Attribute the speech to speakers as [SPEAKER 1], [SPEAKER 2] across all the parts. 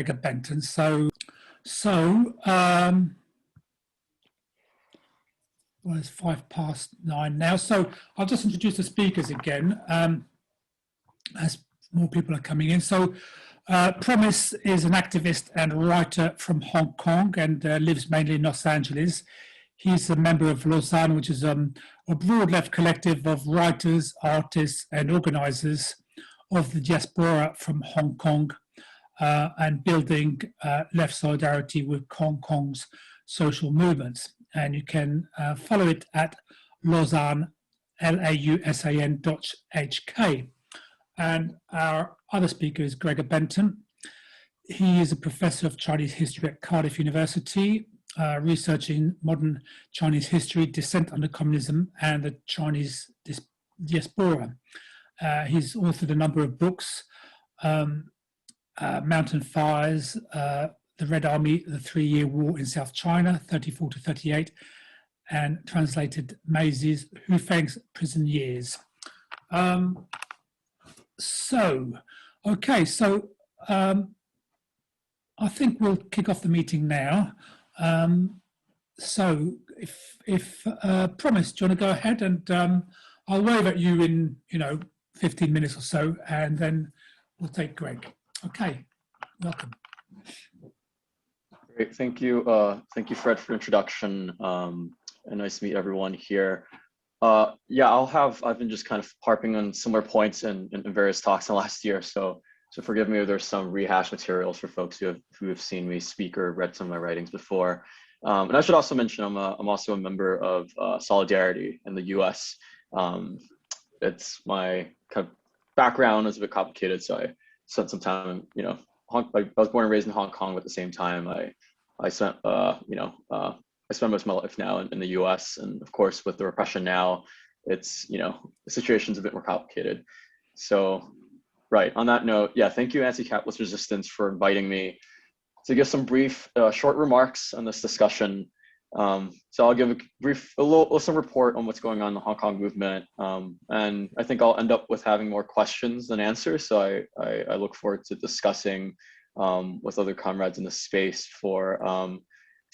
[SPEAKER 1] Gregor Benton. So well, it's 9:05 now. So I'll just introduce the speakers again as more people are coming in. So Promise is an activist and writer from Hong Kong and lives mainly in Los Angeles. He's a member of Lausanne, which is a broad left collective of writers, artists, and organizers of the diaspora from Hong Kong and building left solidarity with Hong Kong's social movements. And you can follow it at Lausanne, LAUSAN.HK. And our other speaker is Gregor Benton. He is a professor of Chinese history at Cardiff University, researching modern Chinese history, dissent under communism, and the Chinese diaspora. He's authored a number of books, Mountain Fires, The Red Army, The 3-Year War in South China, 34 to 38, and translated Maisie's Hufang's Prison Years. So I think we'll kick off the meeting now. So if Promise, do you want to go ahead, and I'll wave at you in 15 minutes or so, and then we'll take Greg. Okay, welcome.
[SPEAKER 2] Great, thank you, Fred, for the introduction, and nice to meet everyone here. Yeah, I've been just kind of harping on similar points in various talks in the last year, so forgive me if there's some rehash materials for folks who have seen me speak or read some of my writings before. And I should also mention I'm also a member of Solidarity in the U.S. It's my kind of background is a bit complicated, so I spent some time, I was born and raised in Hong Kong, but at the same time I spent I spend most of my life now in the U.S. and of course with the repression now, it's the situation's a bit more complicated. So. Right, on that note, yeah, thank you, Anti-Capitalist Resistance, for inviting me to give some brief, short remarks on this discussion. So I'll give some report on what's going on in the Hong Kong movement. And I think I'll end up with having more questions than answers. So I look forward to discussing with other comrades in the space for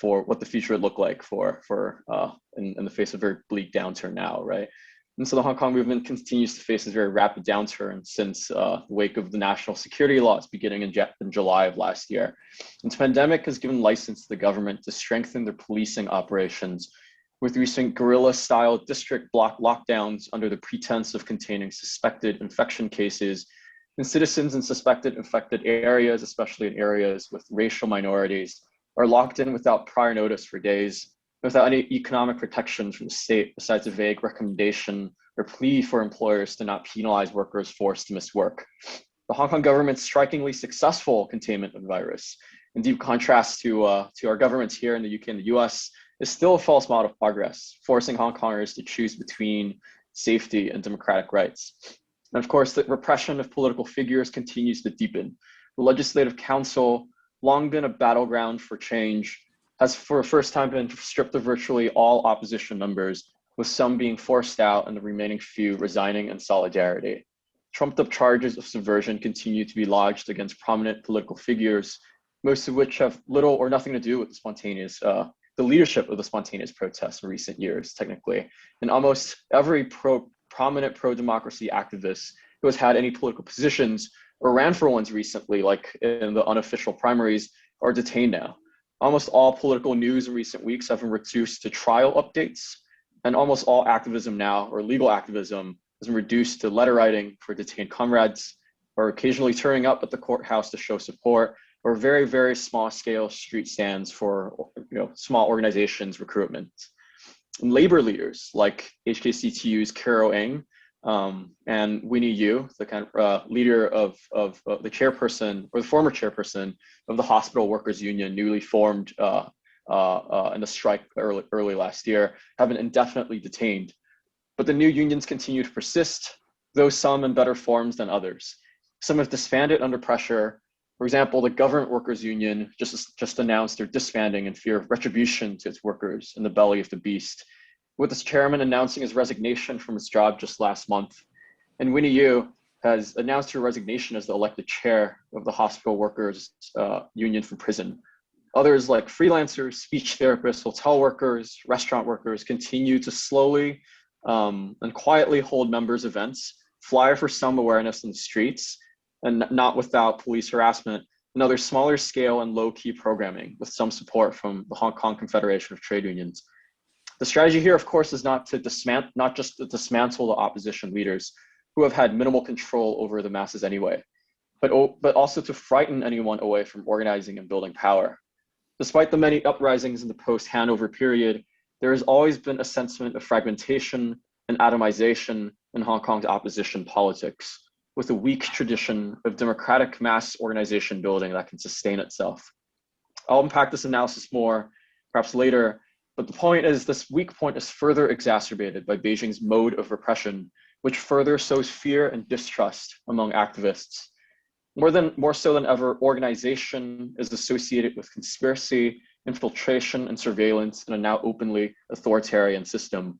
[SPEAKER 2] what the future would look like in the face of a very bleak downturn now, right? And so the Hong Kong movement continues to face a very rapid downturn since the wake of the national security laws beginning in July of last year. And the pandemic has given license to the government to strengthen their policing operations with recent guerrilla-style district block lockdowns under the pretense of containing suspected infection cases. And citizens in suspected infected areas, especially in areas with racial minorities, are locked in without prior notice for days, without any economic protection from the state besides a vague recommendation or plea for employers to not penalize workers forced to miss work. The Hong Kong government's strikingly successful containment of the virus, in deep contrast to our governments here in the UK and the US, is still a false model of progress, forcing Hong Kongers to choose between safety and democratic rights. And of course, the repression of political figures continues to deepen. The Legislative Council, long been a battleground for change, has for the first time been stripped of virtually all opposition members, with some being forced out and the remaining few resigning in solidarity. Trumped up charges of subversion continue to be lodged against prominent political figures, most of which have little or nothing to do with the leadership of the spontaneous protests in recent years, technically. And almost every prominent pro-democracy activist who has had any political positions or ran for ones recently, like in the unofficial primaries, are detained now. Almost all political news in recent weeks have been reduced to trial updates, and almost all activism now, or legal activism, has been reduced to letter writing for detained comrades, or occasionally turning up at the courthouse to show support, or very, very small scale street stands for small organizations recruitment. And labor leaders like HKCTU's Carol Ng and Winnie Yu, the kind of leader of the chairperson, or the former chairperson of the Hospital Workers Union, newly formed in the strike early last year, have been indefinitely detained. But the new unions continue to persist, though some in better forms than others. Some have disbanded under pressure. For example, the Government Workers Union just announced their disbanding in fear of retribution to its workers in the belly of the beast, with its chairman announcing his resignation from his job just last month. And Winnie Yu, has announced her resignation as the elected chair of the Hospital Workers Union from prison. Others like freelancers, speech therapists, hotel workers, restaurant workers continue to slowly and quietly hold members' events, flyer for some awareness in the streets, and not without police harassment, and other smaller scale and low-key programming with some support from the Hong Kong Confederation of Trade Unions. The strategy here, of course, is not just to dismantle the opposition leaders who have had minimal control over the masses anyway, but also to frighten anyone away from organizing and building power. Despite the many uprisings in the post-Hanover period, there has always been a sentiment of fragmentation and atomization in Hong Kong's opposition politics, with a weak tradition of democratic mass organization building that can sustain itself. I'll unpack this analysis more, perhaps later, but the point is this weak point is further exacerbated by Beijing's mode of repression, which further sows fear and distrust among activists. More so than ever, organization is associated with conspiracy, infiltration, and surveillance in a now openly authoritarian system.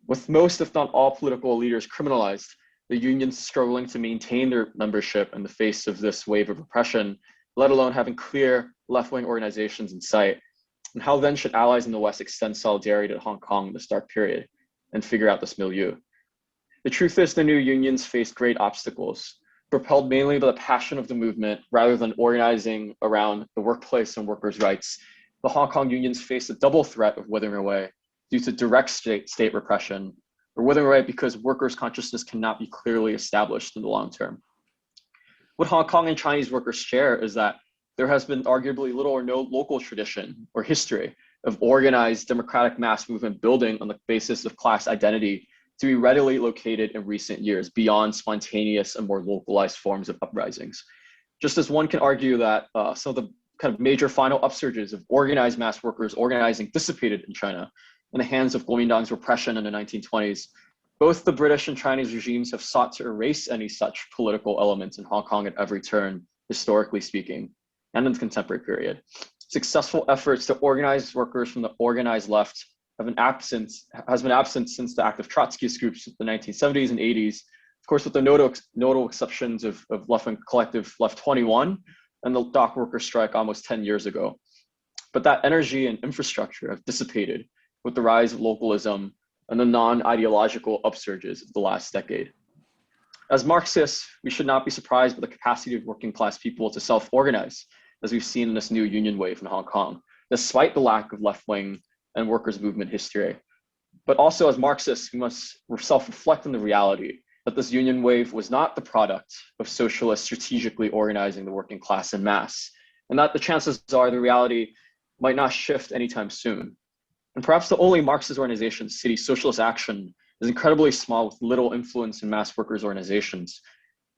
[SPEAKER 2] With most, if not all, political leaders criminalized, the unions struggling to maintain their membership in the face of this wave of repression, let alone having clear left-wing organizations in sight. And how then should allies in the West extend solidarity to Hong Kong in the start period and figure out this milieu? The truth is the new unions faced great obstacles, propelled mainly by the passion of the movement rather than organizing around the workplace and workers' rights. The Hong Kong unions faced a double threat of withering away due to direct state repression, or withering away because workers' consciousness cannot be clearly established in the long term. What Hong Kong and Chinese workers share is that there has been arguably little or no local tradition or history of organized democratic mass movement building on the basis of class identity to be readily located in recent years beyond spontaneous and more localized forms of uprisings. Just as one can argue that some of the kind of major final upsurges of organized mass workers organizing dissipated in China in the hands of Kuomintang's repression in the 1920s, both the British and Chinese regimes have sought to erase any such political elements in Hong Kong at every turn, historically speaking, and in the contemporary period. Successful efforts to organize workers from the organized left has been absent since the active Trotskyist groups of the 1970s and 80s, of course, with the notable exceptions of left-wing collective Left 21 and the dock worker strike almost 10 years ago. But that energy and infrastructure have dissipated with the rise of localism and the non-ideological upsurges of the last decade. As Marxists, we should not be surprised by the capacity of working class people to self-organize, as we've seen in this new union wave in Hong Kong, despite the lack of left-wing and workers' movement history. But also as Marxists, we must self-reflect on the reality that this union wave was not the product of socialists strategically organizing the working class en masse, and that the chances are the reality might not shift anytime soon. And perhaps the only Marxist organization, City Socialist Action, is incredibly small with little influence in mass workers' organizations.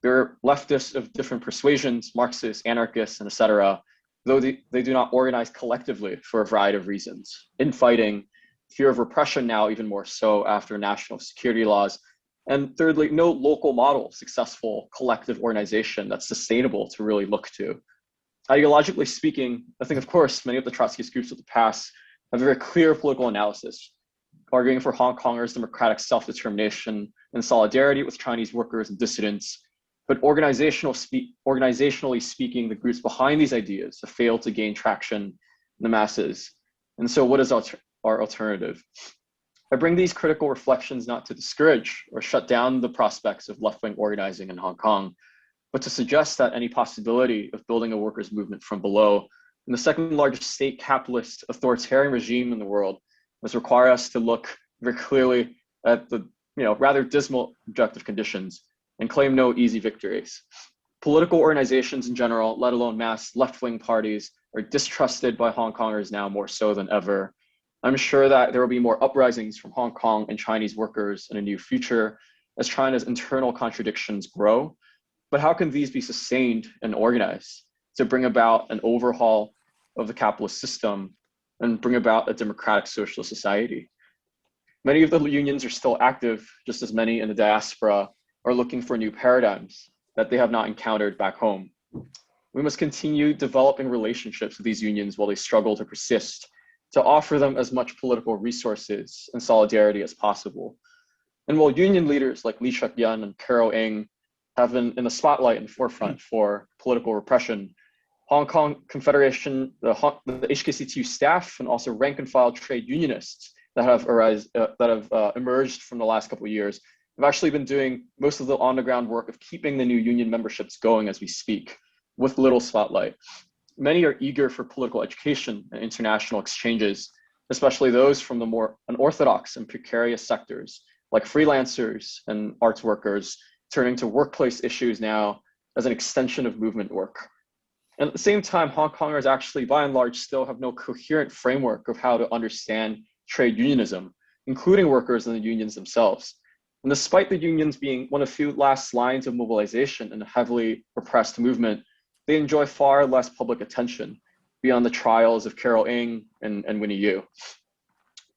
[SPEAKER 2] There are leftists of different persuasions, Marxists, anarchists, and etc., though they do not organize collectively for a variety of reasons. Infighting, fear of repression now even more so after national security laws, and thirdly, no local model, successful collective organization that's sustainable to really look to. Ideologically speaking, I think, of course, many of the Trotskyist groups of the past have a very clear political analysis, arguing for Hong Kongers' democratic self-determination and solidarity with Chinese workers and dissidents. But organizationally speaking, the groups behind these ideas have failed to gain traction in the masses. And so what is our alternative? I bring these critical reflections not to discourage or shut down the prospects of left-wing organizing in Hong Kong, but to suggest that any possibility of building a workers' movement from below in the second largest state capitalist authoritarian regime in the world must require us to look very clearly at the rather dismal objective conditions and claim no easy victories. Political organizations in general, let alone mass left-wing parties, are distrusted by Hong Kongers now more so than ever. I'm sure that there will be more uprisings from Hong Kong and Chinese workers in a near future as China's internal contradictions grow. But how can these be sustained and organized to bring about an overhaul of the capitalist system and bring about a democratic socialist society? Many of the unions are still active, just as many in the diaspora are looking for new paradigms that they have not encountered back home. We must continue developing relationships with these unions while they struggle to persist, to offer them as much political resources and solidarity as possible. And while union leaders like Lee Shuk-yun and Carol Ng have been in the spotlight and forefront for political repression. Hong Kong Confederation, the HKCTU staff, and also rank and file trade unionists that have emerged from the last couple of years have actually been doing most of the on-the-ground work of keeping the new union memberships going as we speak, with little spotlight. Many are eager for political education and international exchanges, especially those from the more unorthodox and precarious sectors, like freelancers and arts workers, turning to workplace issues now as an extension of movement work. And at the same time, Hong Kongers actually, by and large, still have no coherent framework of how to understand trade unionism, including workers and the unions themselves. And despite the unions being one of the few last lines of mobilization in a heavily repressed movement, they enjoy far less public attention beyond the trials of Carol Ng and Winnie Yu.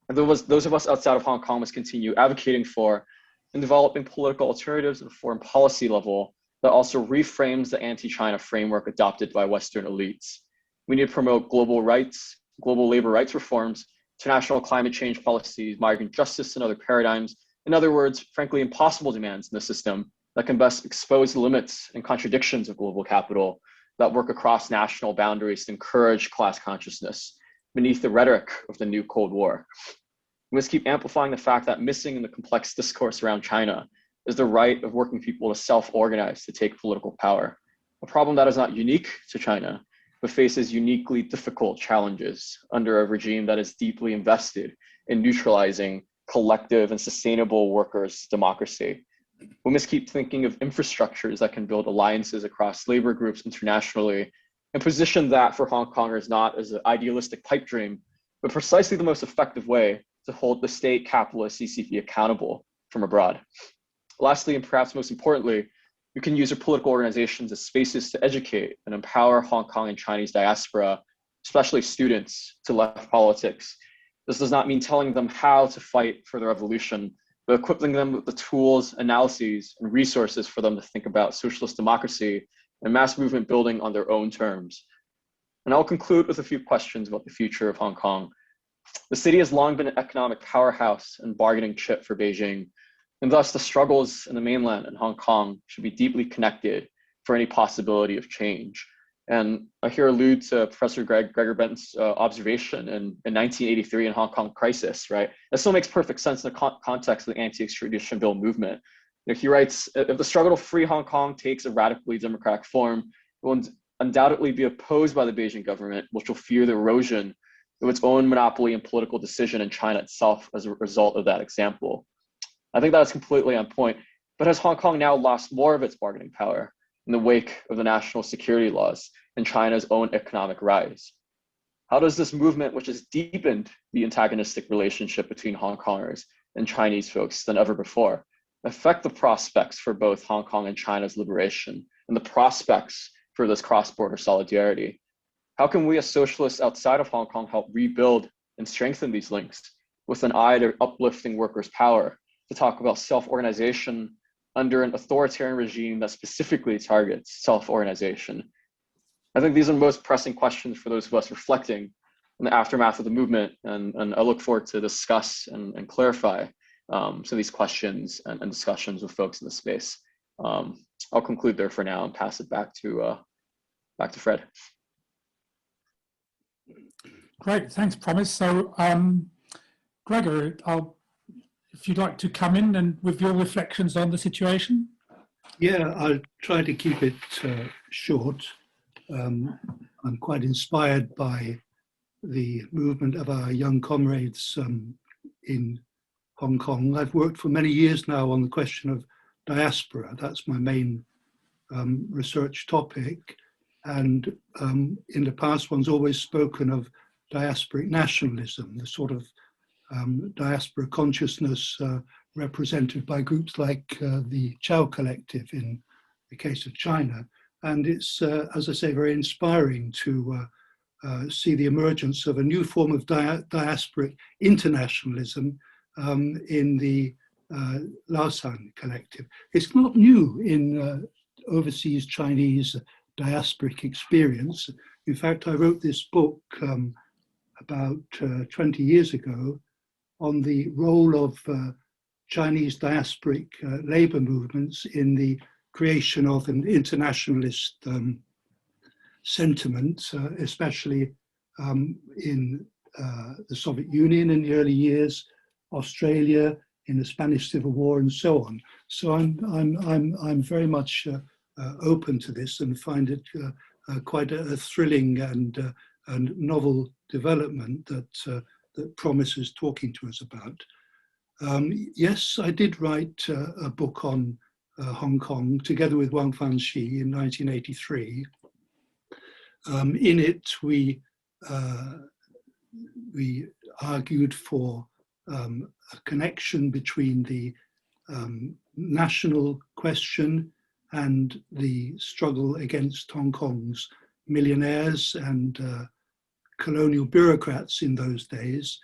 [SPEAKER 2] And those of us outside of Hong Kong must continue advocating for and developing political alternatives at a foreign policy level that also reframes the anti-China framework adopted by Western elites. We need to promote global rights, global labor rights reforms, international climate change policies, migrant justice, and other paradigms. In other words, frankly, impossible demands in the system that can best expose the limits and contradictions of global capital that work across national boundaries to encourage class consciousness beneath the rhetoric of the new Cold War. We must keep amplifying the fact that missing in the complex discourse around China is the right of working people to self-organize to take political power, a problem that is not unique to China, but faces uniquely difficult challenges under a regime that is deeply invested in neutralizing collective and sustainable workers' democracy. We must keep thinking of infrastructures that can build alliances across labor groups internationally and position that for Hong Kongers not as an idealistic pipe dream, but precisely the most effective way to hold the state capitalist CCP accountable from abroad. Lastly, and perhaps most importantly, we can use our political organizations as spaces to educate and empower Hong Kong and Chinese diaspora, especially students, to left politics. This does not mean telling them how to fight for the revolution, but equipping them with the tools, analyses, and resources for them to think about socialist democracy and mass movement building on their own terms. And I'll conclude with a few questions about the future of Hong Kong. The city has long been an economic powerhouse and bargaining chip for Beijing, and thus the struggles in the mainland and Hong Kong should be deeply connected for any possibility of change. And I here allude to Professor Gregor Benton's observation in 1983 in Hong Kong crisis, right? That still makes perfect sense in the context of the anti-extradition bill movement. You know, he writes, if the struggle to free Hong Kong takes a radically democratic form, it will undoubtedly be opposed by the Beijing government, which will fear the erosion of its own monopoly and political decision in China itself as a result of that example. I think that's completely on point, but has Hong Kong now lost more of its bargaining power in the wake of the national security laws and China's own economic rise? How does this movement, which has deepened the antagonistic relationship between Hong Kongers and Chinese folks than ever before, affect the prospects for both Hong Kong and China's liberation and the prospects for this cross-border solidarity? How can we as socialists outside of Hong Kong help rebuild and strengthen these links with an eye to uplifting workers' power, to talk about self-organization under an authoritarian regime that specifically targets self-organization? I think these are the most pressing questions for those of us reflecting in the aftermath of the movement, and I look forward to discuss and clarify some of these questions and discussions with folks in the space. I'll conclude there for now and pass it back to Fred.
[SPEAKER 1] Great, thanks, Promise. So, Gregor, if you'd like to come in and with your reflections on the situation.
[SPEAKER 3] Yeah, I'll try to keep it short. I'm quite inspired by the movement of our young comrades in Hong Kong. I've worked for many years now on the question of diaspora. That's my main research topic. And in the past, one's always spoken of diasporic nationalism, the sort of diaspora consciousness represented by groups like the Chow Collective in the case of China. And it's, as I say, very inspiring to see the emergence of a new form of diasporic internationalism in the Lausan Collective. It's not new in overseas Chinese diasporic experience. In fact, I wrote this book about 20 years ago on the role of Chinese diasporic labor movements in the creation of an internationalist sentiment, especially in the Soviet Union in the early years, Australia in the Spanish Civil War, and so on. So I'm very much open to this and find it quite a thrilling and novel development that that Promise is talking to us about. Yes, I did write a book on Hong Kong together with Wang Fanxi in 1983. In it, we argued for a connection between the national question and the struggle against Hong Kong's millionaires and colonial bureaucrats in those days.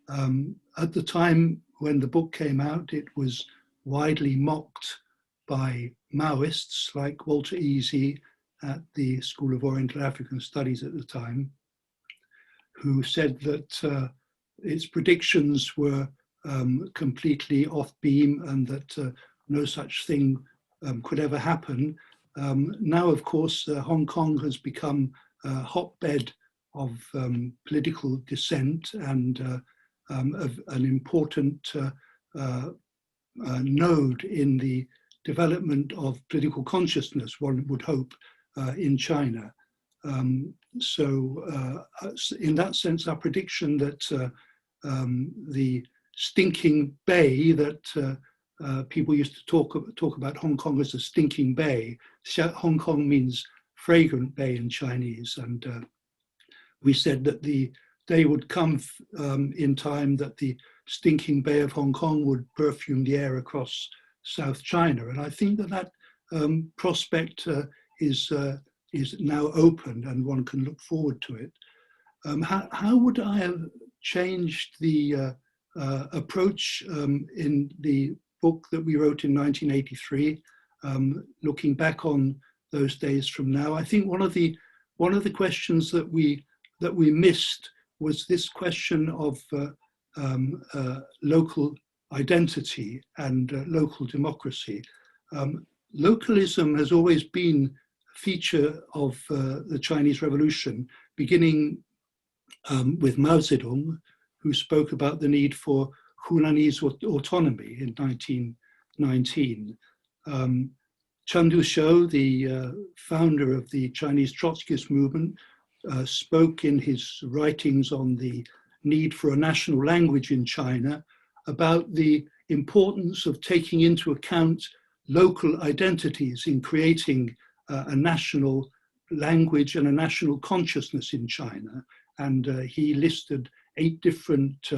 [SPEAKER 3] At the time when the book came out, it was widely mocked by Maoists like Walter Easy at the School of Oriental African Studies at the time, who said that its predictions were completely off beam and that no such thing could ever happen. Now, of course, Hong Kong has become a hotbed of political dissent and of an important node in the development of political consciousness, one would hope, in China. So in that sense, our prediction that the stinking bay that people used to talk about Hong Kong as a stinking bay. Hong Kong means fragrant bay in Chinese, and we said that the day would come in time that the stinking bay of Hong Kong would perfume the air across South China, and I think that that prospect is now open, and one can look forward to it. How would I have changed the approach in the book that we wrote in 1983, looking back on those days from now? I think one of the questions that we missed was this question of local identity and local democracy. Localism has always been a feature of the Chinese Revolution, beginning with Mao Zedong, who spoke about the need for Hunanese autonomy in 1919. Chen Duxiu, the founder of the Chinese Trotskyist movement, spoke in his writings on the need for a national language in China about the importance of taking into account local identities in creating a national language and a national consciousness in China. And he listed 8 different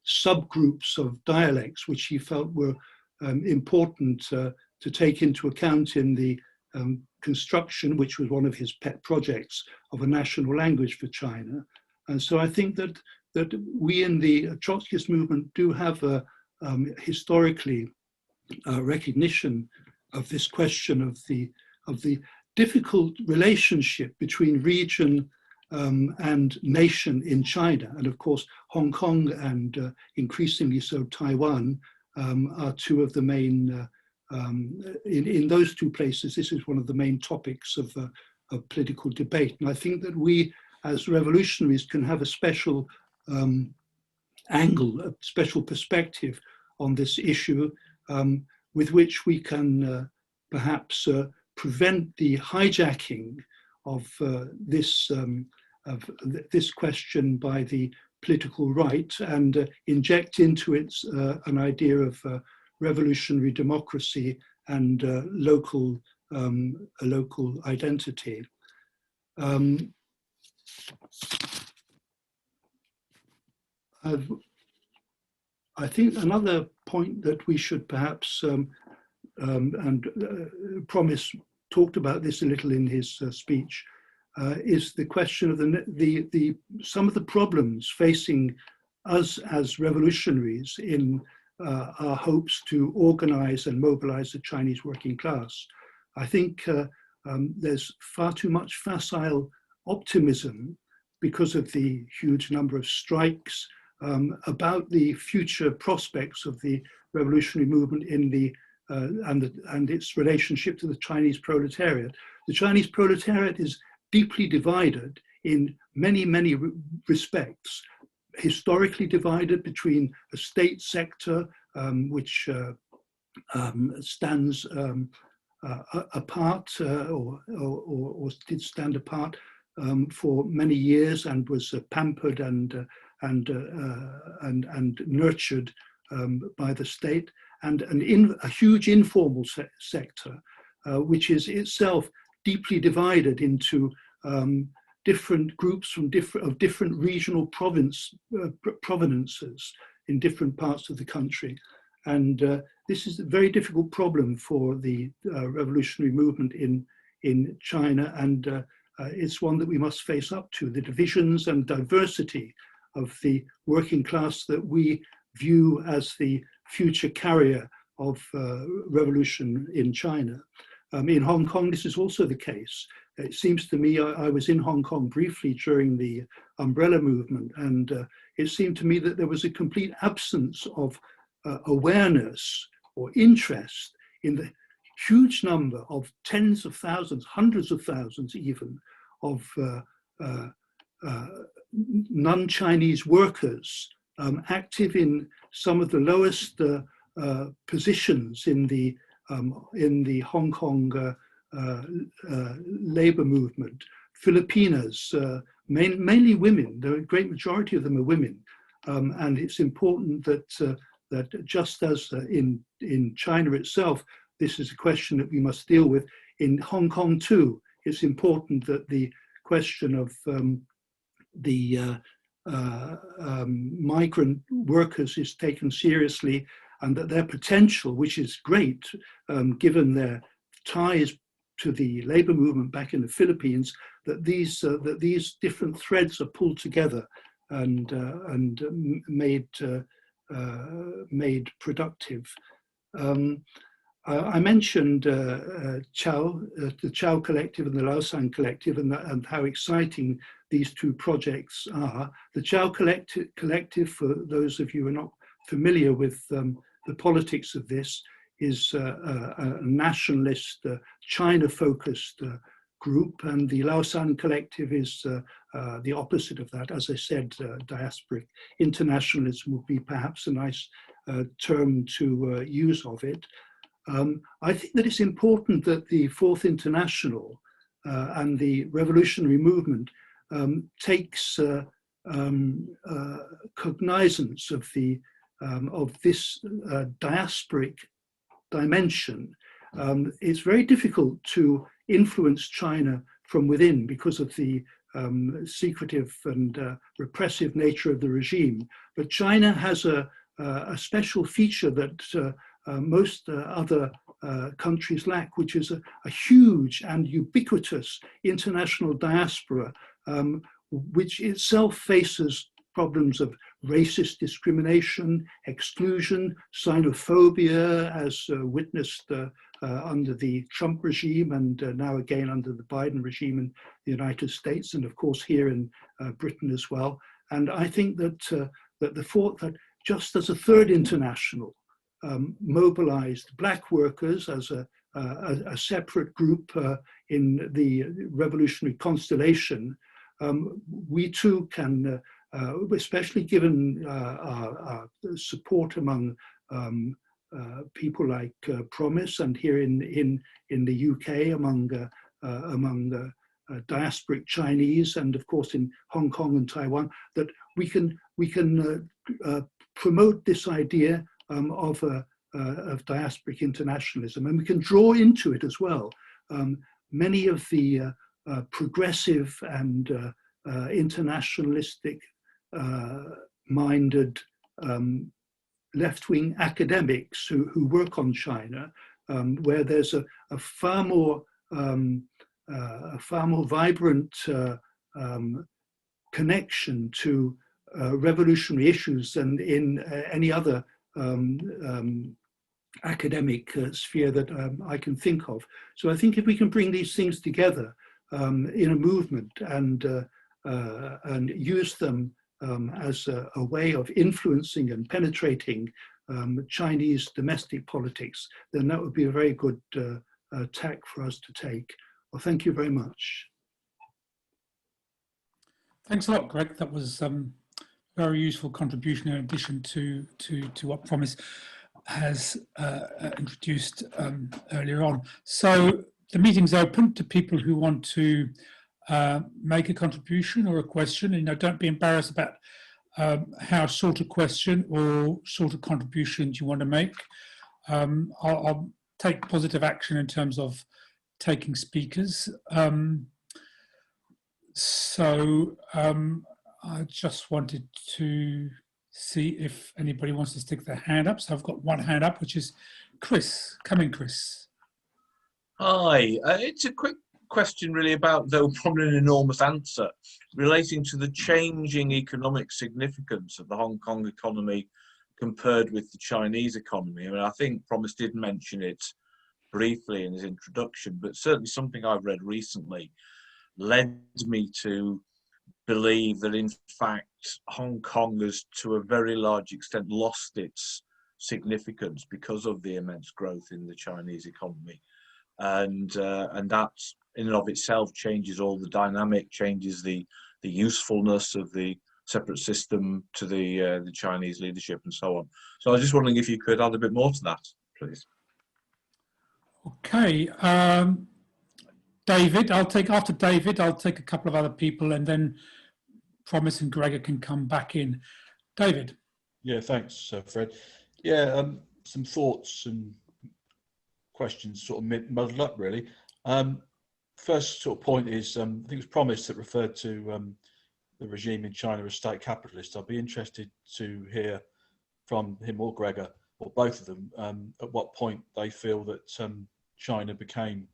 [SPEAKER 3] subgroups of dialects which he felt were important to take into account in the construction, which was one of his pet projects, of a national language for China. And so I think that we in the Trotskyist movement do have a historically recognition of this question of the difficult relationship between region and nation in China. And of course, Hong Kong and increasingly so Taiwan are two of the main, in those two places, this is one of the main topics of political debate. And I think that we as revolutionaries can have a special angle, a special perspective on this issue, with which we can perhaps prevent the hijacking of this question by the political right and inject into it an idea of revolutionary democracy and a local identity. I think another point that we should perhaps, Promise talked about this a little in his speech, is the question of some of the problems facing us as revolutionaries in our hopes to organize and mobilize the Chinese working class. I think there's far too much facile optimism because of the huge number of strikes about the future prospects of the revolutionary movement in the and its relationship to the Chinese proletariat. The Chinese proletariat is deeply divided in many, many respects. Historically divided between a state sector which stands apart or did stand apart for many years and was pampered and nurtured by the state, and a huge informal sector which is itself deeply divided into different groups from different regional provenances in different parts of the country. And this is a very difficult problem for the revolutionary movement in China, and it's one that we must face up to, the divisions and diversity of the working class that we view as the future carrier of revolution in China. In Hong Kong, this is also the case. It seems to me, I was in Hong Kong briefly during the umbrella movement, and it seemed to me that there was a complete absence of awareness or interest in the huge number of tens of thousands, hundreds of thousands even, of non-Chinese workers active in some of the lowest positions in the Hong Kong labor movement. Filipinas, mainly women. The great majority of them are women, and it's important that just as in China itself, this is a question that we must deal with. In Hong Kong too, it's important that the question of the migrant workers is taken seriously, and that their potential, which is great, given their ties to the labor movement back in the Philippines, that these different threads are pulled together and made productive. I mentioned the Chao Collective and the Lausanne Collective, and how exciting these two projects are. The Chao Collective, for those of you who are not familiar with the politics of this, is a nationalist, China-focused group, and the Lausanne Collective is the opposite of that. As I said, diasporic internationalism would be perhaps a nice term to use of it. I think that it's important that the Fourth International and the revolutionary movement takes cognizance of this diasporic dimension. It's very difficult to influence China from within because of the secretive and repressive nature of the regime. But China has a special feature that most other countries lack, which is a huge and ubiquitous international diaspora, which itself faces problems of racist discrimination, exclusion, xenophobia, as witnessed under the Trump regime, and now again under the Biden regime in the United States, and of course here in Britain as well. And I think that that just as a third international mobilized Black workers as a separate group in the revolutionary constellation, we too can, especially given our support among people like Promise, and here in the UK among diasporic Chinese, and of course in Hong Kong and Taiwan, that we can promote this idea of diasporic internationalism, and we can draw into it as well many of the progressive and internationalistic minded left-wing academics who work on China, where there's a far more vibrant connection to revolutionary issues than in any other academic sphere that I can think of. So I think if we can bring these things together in a movement and use them as a way of influencing and penetrating Chinese domestic politics, then that would be a very good tack for us to take. Well, thank you very much.
[SPEAKER 1] Thanks a lot, Greg. That was very useful contribution in addition to what Promise has introduced earlier on. So the meeting's open to people who want to make a contribution or a question. You know, don't be embarrassed about how short a question or short a contribution you want to make. I'll take positive action in terms of taking speakers. I just wanted to see if anybody wants to stick their hand up. So I've got one hand up, which is Chris. Come in, Chris.
[SPEAKER 4] Hi, it's a quick question really about, though probably an enormous answer, relating to the changing economic significance of the Hong Kong economy compared with the Chinese economy. I mean, I think Promise did mention it briefly in his introduction, but certainly something I've read recently led me to believe that in fact Hong Kong has to a very large extent lost its significance because of the immense growth in the Chinese economy, and that in and of itself changes all the dynamic, changes the usefulness of the separate system to the Chinese leadership and so on. So I was just wondering if you could add a bit more to that, please.
[SPEAKER 1] Okay, David, after David, I'll take a couple of other people and then Promise and Gregor can come back in. David.
[SPEAKER 5] Yeah, thanks, Fred. Yeah, some thoughts and questions sort of muddled up really. First sort of point is, I think it was Promise that referred to the regime in China as state capitalist. I'd be interested to hear from him or Gregor, or both of them, at what point they feel that China became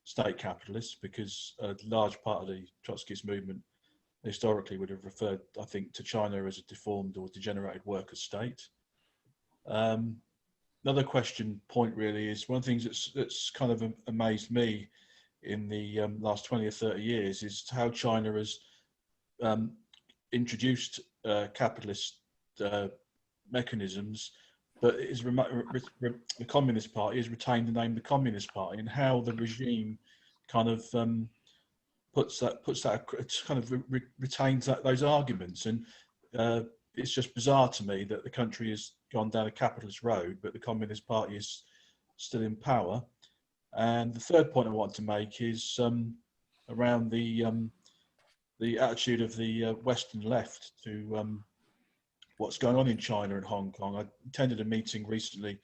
[SPEAKER 5] state capitalist, because a large part of the Trotskyist movement historically would have referred, I think, to China as a deformed or degenerated worker state. Another point really is, one of the things that's kind of amazed me in the last 20 or 30 years is how China has introduced capitalist mechanisms, but the Communist Party has retained the name the Communist Party, and how the regime kind of retains those arguments. And it's just bizarre to me that the country has gone down a capitalist road, but the Communist Party is still in power. And the third point I want to make is around the attitude of the Western left to what's going on in China and Hong Kong. I attended a meeting recently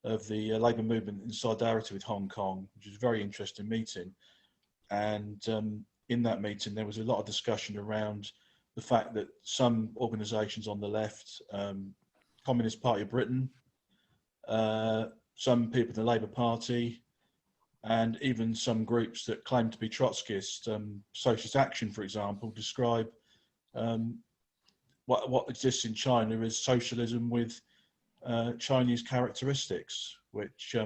[SPEAKER 5] of the Labour movement in solidarity with Hong Kong, which was a very interesting meeting. And in that meeting, there was a lot of discussion around the fact that some organisations on the left, Communist Party of Britain, some people in the Labour Party, and even some groups that claim to be Trotskyist, Socialist Action, for example, describe what exists in China as socialism with Chinese characteristics, which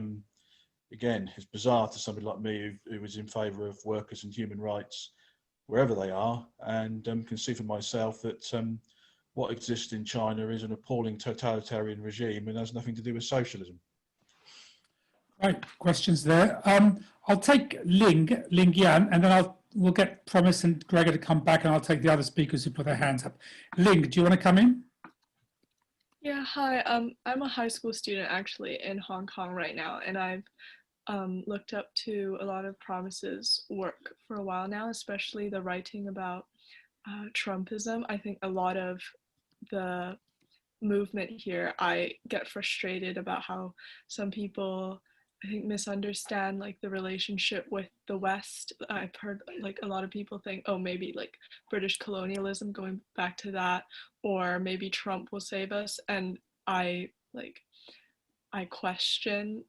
[SPEAKER 5] again is bizarre to somebody like me who is in favour of workers and human rights wherever they are, and can see for myself that what exists in China is an appalling totalitarian regime and has nothing to do with socialism.
[SPEAKER 1] Right, questions there. I'll take Ling Yan, and then we'll get Promise and Gregor to come back, and I'll take the other speakers who put their hands up. Ling, do you want to come in?
[SPEAKER 6] Yeah, hi. I'm a high school student actually in Hong Kong right now, and I've looked up to a lot of Promise's work for a while now, especially the writing about Trumpism. I think a lot of the movement here, I get frustrated about how some people, I think, misunderstand like the relationship with the West. I've heard like a lot of people think, oh, maybe like British colonialism, going back to that, or maybe Trump will save us. And I question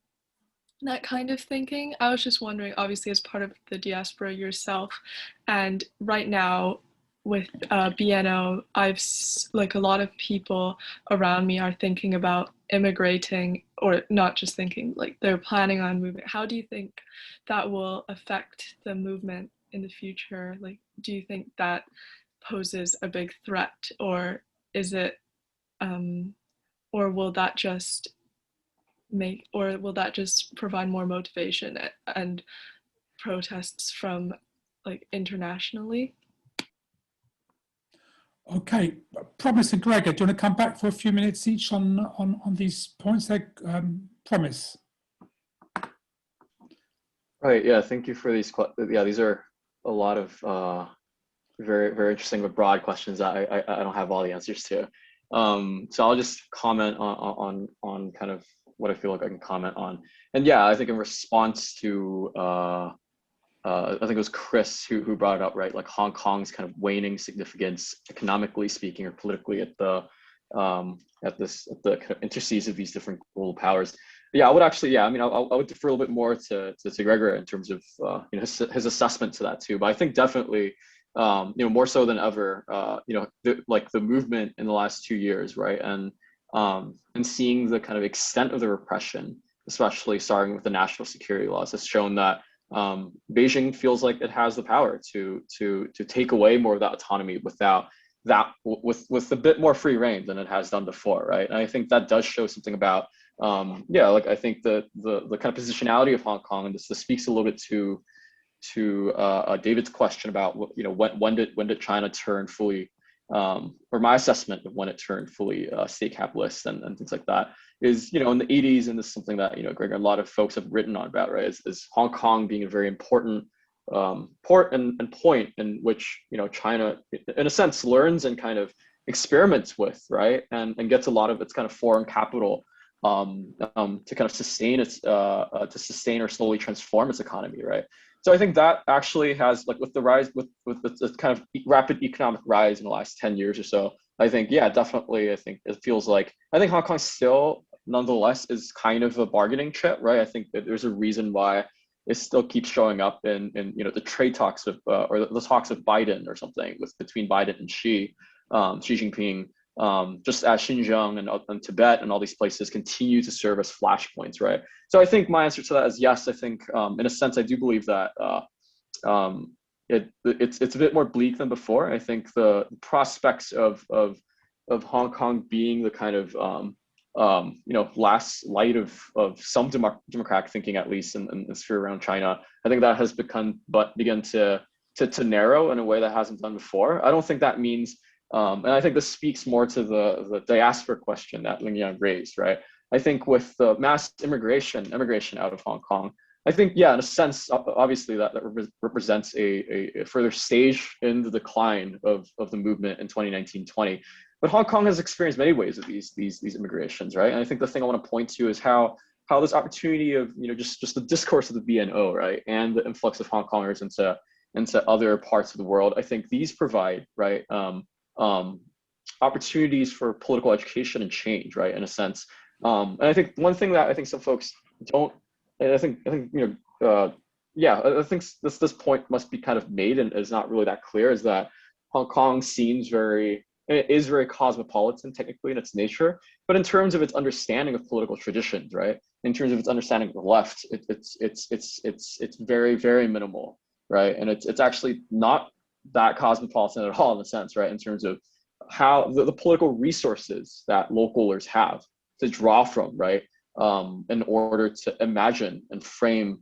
[SPEAKER 6] that kind of thinking. I was just wondering, obviously as part of the diaspora yourself, and right now with BNO, a lot of people around me are thinking about immigrating, or not just thinking, like they're planning on moving. How do you think that will affect the movement in the future? Like, do you think that poses a big threat, or is it, or will that just provide more motivation and protests from like internationally?
[SPEAKER 1] Okay, Promise and Gregor, do you want to come back for a few minutes each on these points there? Promise.
[SPEAKER 2] Right. Yeah. Thank you for these. Yeah, these are a lot of very, very interesting but broad questions that I don't have all the answers to. So I'll just comment on kind of what I feel like I can comment on. And yeah, I think in response to I think it was Chris who brought it up, right? Like Hong Kong's kind of waning significance, economically speaking or politically, at the kind of interstices of these different global powers. Yeah, I would actually, yeah, I mean, I would defer a little bit more to Gregor in terms of you know, his assessment to that too. But I think definitely, you know, more so than ever, you know, the movement in the last 2 years, right, and seeing the kind of extent of the repression, especially starting with the national security laws, has shown that Beijing feels like it has the power to take away more of that autonomy without that, with a bit more free reign than it has done before, right? And I think that does show something about yeah, like I think the kind of positionality of Hong Kong, and this speaks a little bit to David's question about, you know, when did China turn fully, or my assessment of when it turned fully state capitalist and things like that, is, you know, in the 80s, and this is something that, you know, Gregor and a lot of folks have written on about, right, is Hong Kong being a very important port and point in which, you know, China in a sense learns and kind of experiments with, right, and gets a lot of its kind of foreign capital to kind of sustain its to sustain or slowly transform its economy, right? So I think that actually has, like, with the rise, with the kind of rapid economic rise in the last 10 years or so, I think, yeah, definitely, I think it feels like, I think Hong Kong still nonetheless is kind of a bargaining chip, right? I think that there's a reason why it still keeps showing up in you know, the trade talks of or the talks of Biden or something between Biden and Xi Jinping, just as Xinjiang and Tibet and all these places continue to serve as flashpoints, right? So I think my answer to that is yes. I think in a sense I do believe that it's a bit more bleak than before. I think the prospects of Hong Kong being the kind of you know, last light of some democratic thinking, at least in the sphere around China, I think that has begun to narrow in a way that hasn't done before. I don't think that means and I think this speaks more to the diaspora question that Ling Yang raised, right? I think with the mass immigration out of Hong Kong, I think, yeah, in a sense, obviously that represents a further stage in the decline of the movement in 2019-20. But Hong Kong has experienced many ways of these immigrations, right? And I think the thing I want to point to is how this opportunity of, you know, just the discourse of the BNO, right, and the influx of Hong Kongers into other parts of the world, I think these provide, right, opportunities for political education and change, right, in a sense. And I think one thing that I think some folks don't, and I think you know, yeah, I think this point must be kind of made and is not really that clear, is that Hong Kong is very cosmopolitan technically in its nature, but in terms of its understanding of political traditions, right, in terms of its understanding of the left, it's very, very minimal, right, and it's actually not that cosmopolitan at all in a sense, right, in terms of how the political resources that localers have to draw from, right, in order to imagine and frame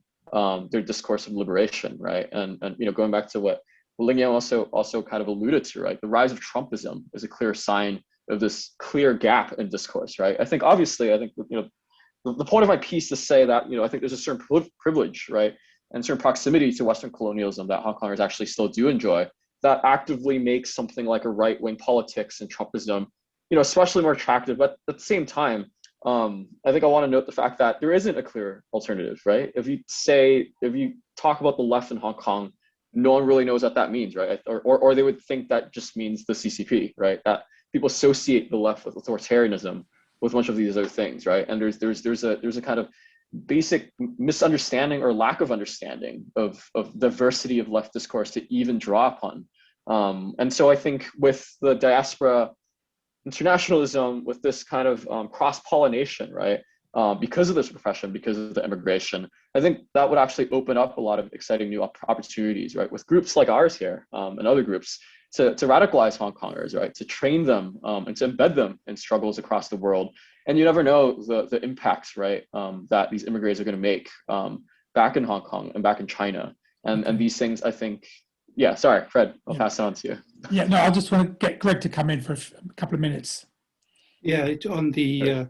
[SPEAKER 2] their discourse of liberation, right, and you know, going back to what Ling Yang also kind of alluded to, right, the rise of Trumpism is a clear sign of this clear gap in discourse, right. I think obviously, I think, you know, the point of my piece is to say that, you know, I think there's a certain privilege, right, and certain proximity to Western colonialism that Hong Kongers actually still do enjoy, that actively makes something like a right-wing politics and Trumpism, you know, especially more attractive. But at the same time, I think I want to note the fact that there isn't a clear alternative, right? If you talk about the left in Hong Kong, no one really knows what that means, right? Or they would think that just means the CCP, right? That people associate the left with authoritarianism, with a bunch of these other things, right? And there's a kind of basic misunderstanding or lack of understanding of diversity of left discourse to even draw upon. And so I think with the diaspora internationalism, with this kind of cross-pollination, right, because of this repression, because of the immigration, I think that would actually open up a lot of exciting new opportunities, right, with groups like ours here and other groups to radicalize Hong Kongers, right? To train them and to embed them in struggles across the world. And you never know the impacts, right, that these immigrants are going to make back in Hong Kong and back in China. And these things, I think, yeah, sorry, Fred, I'll pass it on to you.
[SPEAKER 1] Yeah, no, I just want to get Greg to come in for a couple of minutes.
[SPEAKER 3] Yeah, on the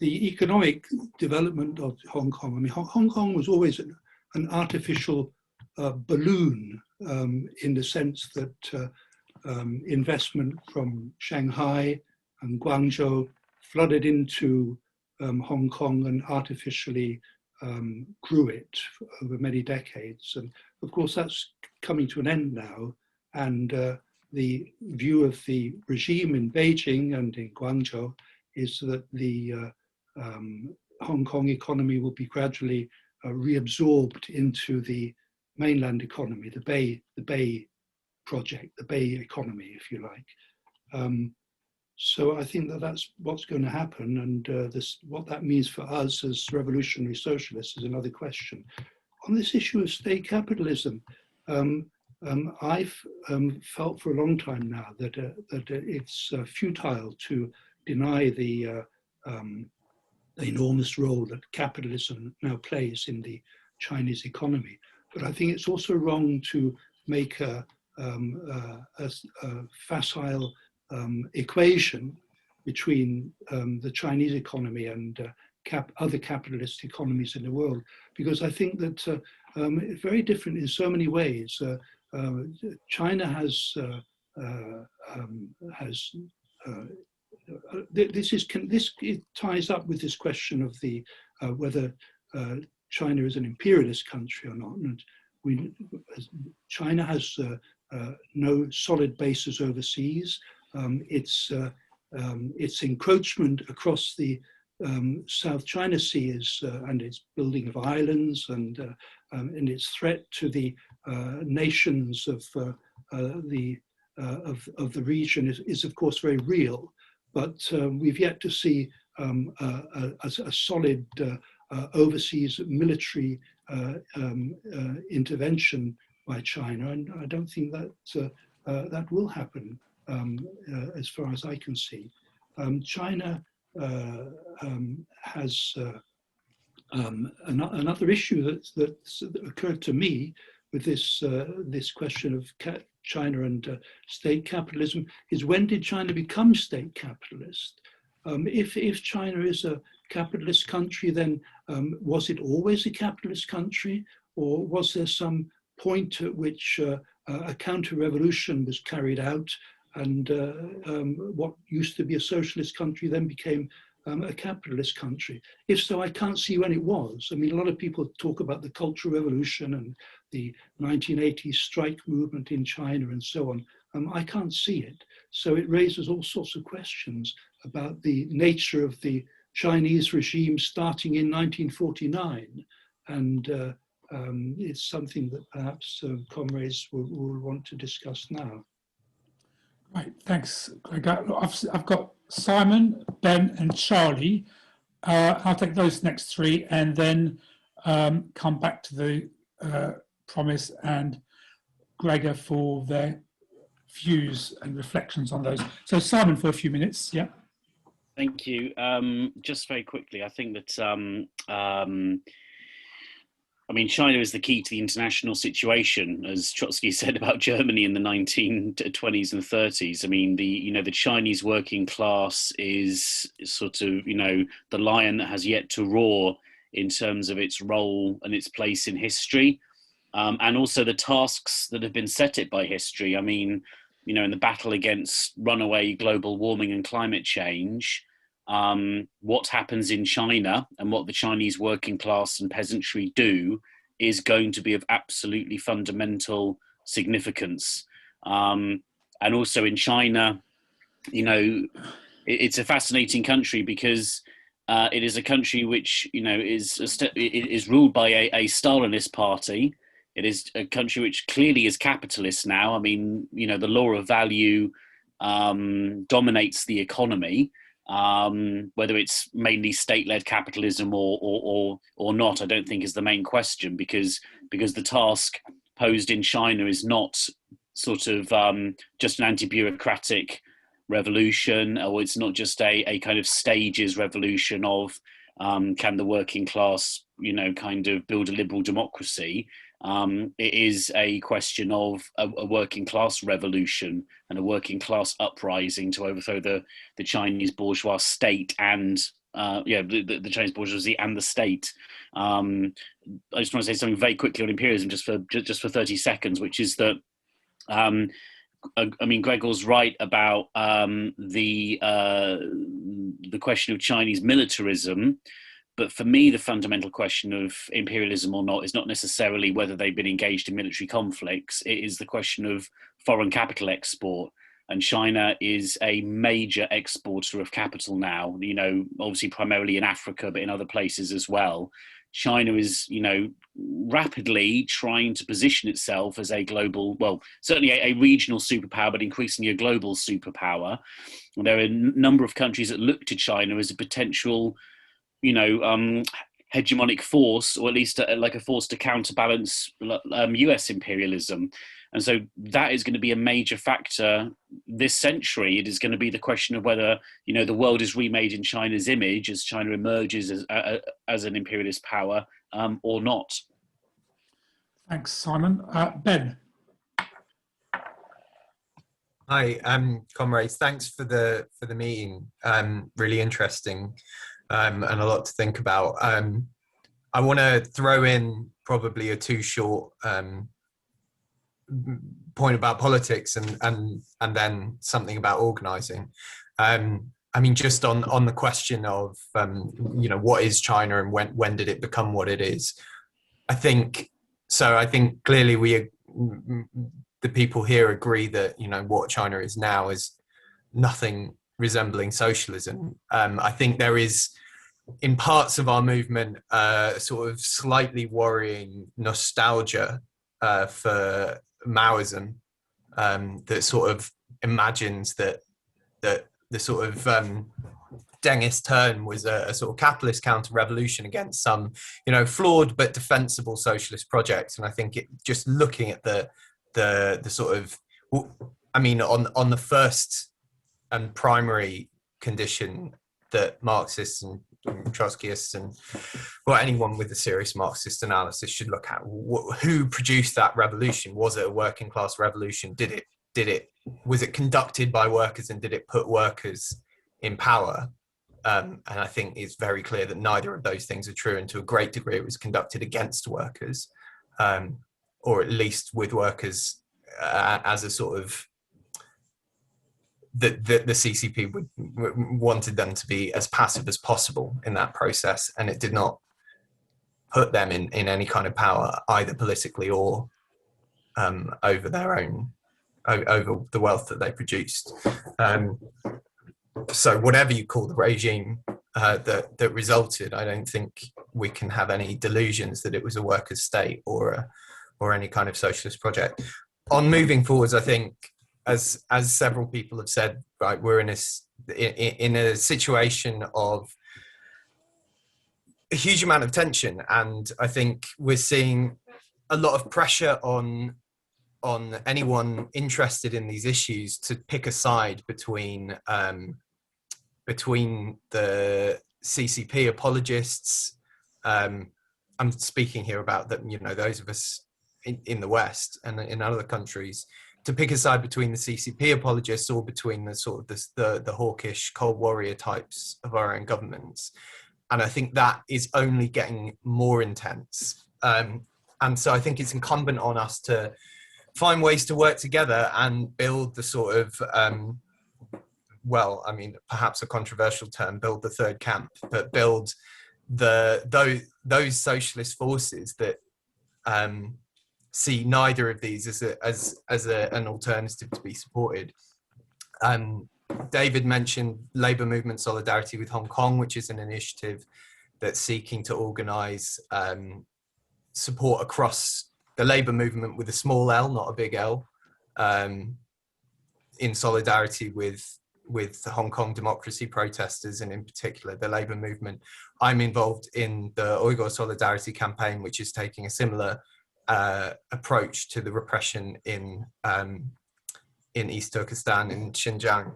[SPEAKER 3] economic development of Hong Kong. I mean, Hong Kong was always an artificial balloon in the sense that investment from Shanghai and Guangzhou flooded into Hong Kong and artificially grew it over many decades. And of course, that's coming to an end now. And the view of the regime in Beijing and in Guangzhou is that the Hong Kong economy will be gradually reabsorbed into the mainland economy, the Bay project, the Bay economy, if you like. So I think that that's what's going to happen, and what that means for us as revolutionary socialists is another question. On this issue of state capitalism, I've felt for a long time now that it's futile to deny the enormous role that capitalism now plays in the Chinese economy. But I think it's also wrong to make a facile equation between the Chinese economy and other capitalist economies in the world, because I think that it's very different in so many ways. China has it ties up with this question of the whether China is an imperialist country or not. And China has no solid bases overseas. Its encroachment across the South China Sea and its building of islands and its threat to the nations of the region is of course very real. But we've yet to see a solid overseas military intervention by China, and I don't think that that will happen as far as I can see. China has another issue that occurred to me with this question of China and state capitalism is, when did China become state capitalist? If China is a capitalist country, then was it always a capitalist country, or was there some point at which a counter-revolution was carried out and what used to be a socialist country then became a capitalist country? If so, I can't see when it was. I mean, a lot of people talk about the Cultural Revolution and the 1980s strike movement in China and so on. I can't see it. So it raises all sorts of questions about the nature of the Chinese regime starting in 1949. And it's something that perhaps comrades will want to discuss now.
[SPEAKER 1] Right, thanks, Gregor. I've got Simon, Ben, and Charlie. I'll take those next three and then come back to the Promise and Gregor for their views and reflections on those. So Simon, for a few minutes, yeah.
[SPEAKER 7] Thank you. Just very quickly, I think that I mean, China is the key to the international situation, as Trotsky said about Germany in the 1920s and 30s. I mean, the Chinese working class is sort of, the lion that has yet to roar in terms of its role and its place in history, and also the tasks that have been set it by history. I mean, in the battle against runaway global warming and climate change, what happens in China and what the Chinese working class and peasantry do is going to be of absolutely fundamental significance. And also in China, it's a fascinating country because it is a country which, is ruled by a Stalinist party. It is a country which clearly is capitalist now. I mean, the law of value dominates the economy. Whether it's mainly state-led capitalism or not, I don't think is the main question, because the task posed in China is not sort of just an anti-bureaucratic revolution, or it's not just a kind of stages revolution of can the working class, kind of build a liberal democracy. It is a question of a working class revolution and a working class uprising to overthrow the Chinese bourgeois state and the Chinese bourgeoisie and the state. I just want to say something very quickly on imperialism, just for 30 seconds, which is that Gregor's right about the question of Chinese militarism. But for me, the fundamental question of imperialism or not is not necessarily whether they've been engaged in military conflicts. It is the question of foreign capital export. And China is a major exporter of capital now, obviously primarily in Africa, but in other places as well. China is, rapidly trying to position itself as a global, well, certainly a regional superpower, but increasingly a global superpower. And there are a number of countries that look to China as a potential hegemonic force, or at least like a force to counterbalance US imperialism. And so that is going to be a major factor this century. It is going to be the question of whether, the world is remade in China's image as China emerges as an imperialist power or not.
[SPEAKER 1] Thanks, Simon. Ben.
[SPEAKER 8] Hi, comrades. Thanks for the meeting. Really interesting. And a lot to think about. I want to throw in probably a too short point about politics and then something about organising. Just on the question of what is China and when did it become what it is? I think clearly the people here agree that what China is now is nothing resembling socialism. I think there is, in parts of our movement, sort of slightly worrying nostalgia for Maoism that sort of imagines that the sort of Dengist turn was a sort of capitalist counter-revolution against some, flawed but defensible socialist projects. And I think just looking at the sort of, on the first and primary condition that Marxists and Trotskyists and anyone with a serious Marxist analysis should look at, who produced that revolution? Was it a working class revolution? Was it conducted by workers, and did it put workers in power? And I think it's very clear that neither of those things are true, and to a great degree it was conducted against workers, or at least with workers as a sort of the CCP wanted them to be as passive as possible in that process, and it did not put them in any kind of power, either politically or over their own, over the wealth that they produced. So whatever you call the regime that resulted, I don't think we can have any delusions that it was a workers' state or any kind of socialist project. On moving forwards, I think, as several people have said, right, we're in a situation of a huge amount of tension, and I think we're seeing a lot of pressure on anyone interested in these issues to pick a side between the CCP apologists. I'm speaking here about those of us in the West and in other countries, to pick a side between the CCP apologists or between the sort of the hawkish cold warrior types of our own governments. And I think that is only getting more intense. And so I think it's incumbent on us to find ways to work together and build the sort of, perhaps a controversial term, build the third camp, but build those socialist forces that see neither of these as an alternative to be supported. David mentioned Labour Movement Solidarity with Hong Kong, which is an initiative that's seeking to organise support across the Labour movement with a small L, not a big L, in solidarity with the Hong Kong democracy protesters, and in particular the Labour movement. I'm involved in the Uyghur Solidarity campaign, which is taking a similar approach to the repression in East Turkestan, in Xinjiang,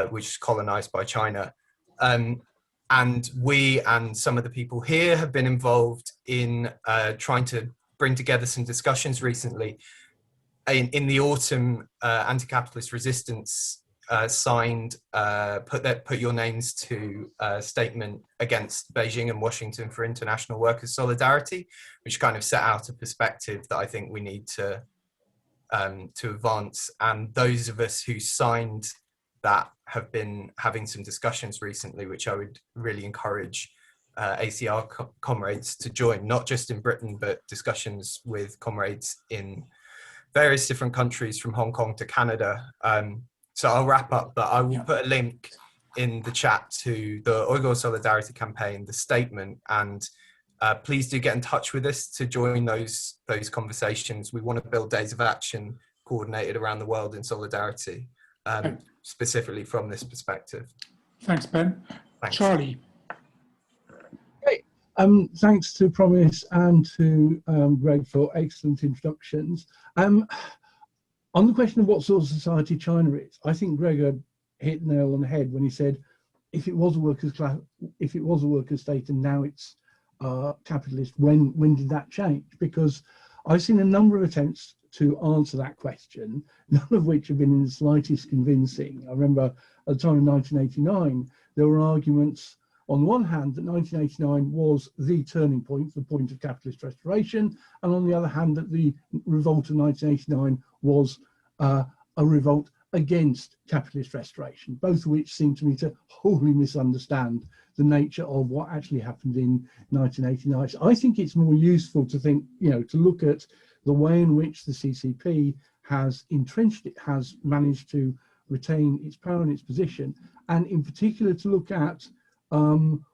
[SPEAKER 8] which is colonized by China. And we and some of the people here have been involved in trying to bring together some discussions recently. In the autumn, Anti-Capitalist Resistance put your names to a statement against Beijing and Washington for international workers' solidarity, which kind of set out a perspective that I think we need to advance. And those of us who signed that have been having some discussions recently, which I would really encourage ACR comrades to join, not just in Britain, but discussions with comrades in various different countries from Hong Kong to Canada. So I'll wrap up, but I will put a link in the chat to the Uyghur Solidarity Campaign, the statement, and please do get in touch with us to join those conversations. We want to build days of action coordinated around the world in solidarity, specifically from this perspective.
[SPEAKER 1] Thanks, Ben.
[SPEAKER 8] Thanks.
[SPEAKER 1] Charlie.
[SPEAKER 9] Great. Thanks to Promise and to Greg for excellent introductions. On the question of what sort of society China is, I think Gregor hit the nail on the head when he said, if it was a workers' class, if it was a workers' state and now it's capitalist, when did that change? Because I've seen a number of attempts to answer that question, none of which have been in the slightest convincing. I remember at the time of 1989, there were arguments on the one hand that 1989 was the turning point, the point of capitalist restoration, and on the other hand that the revolt of 1989 was a revolt against capitalist restoration, both of which seem to me to wholly misunderstand the nature of what actually happened in 1989. So I think it's more useful to think, to look at the way in which the CCP has entrenched it, has managed to retain its power and its position, and in particular to look at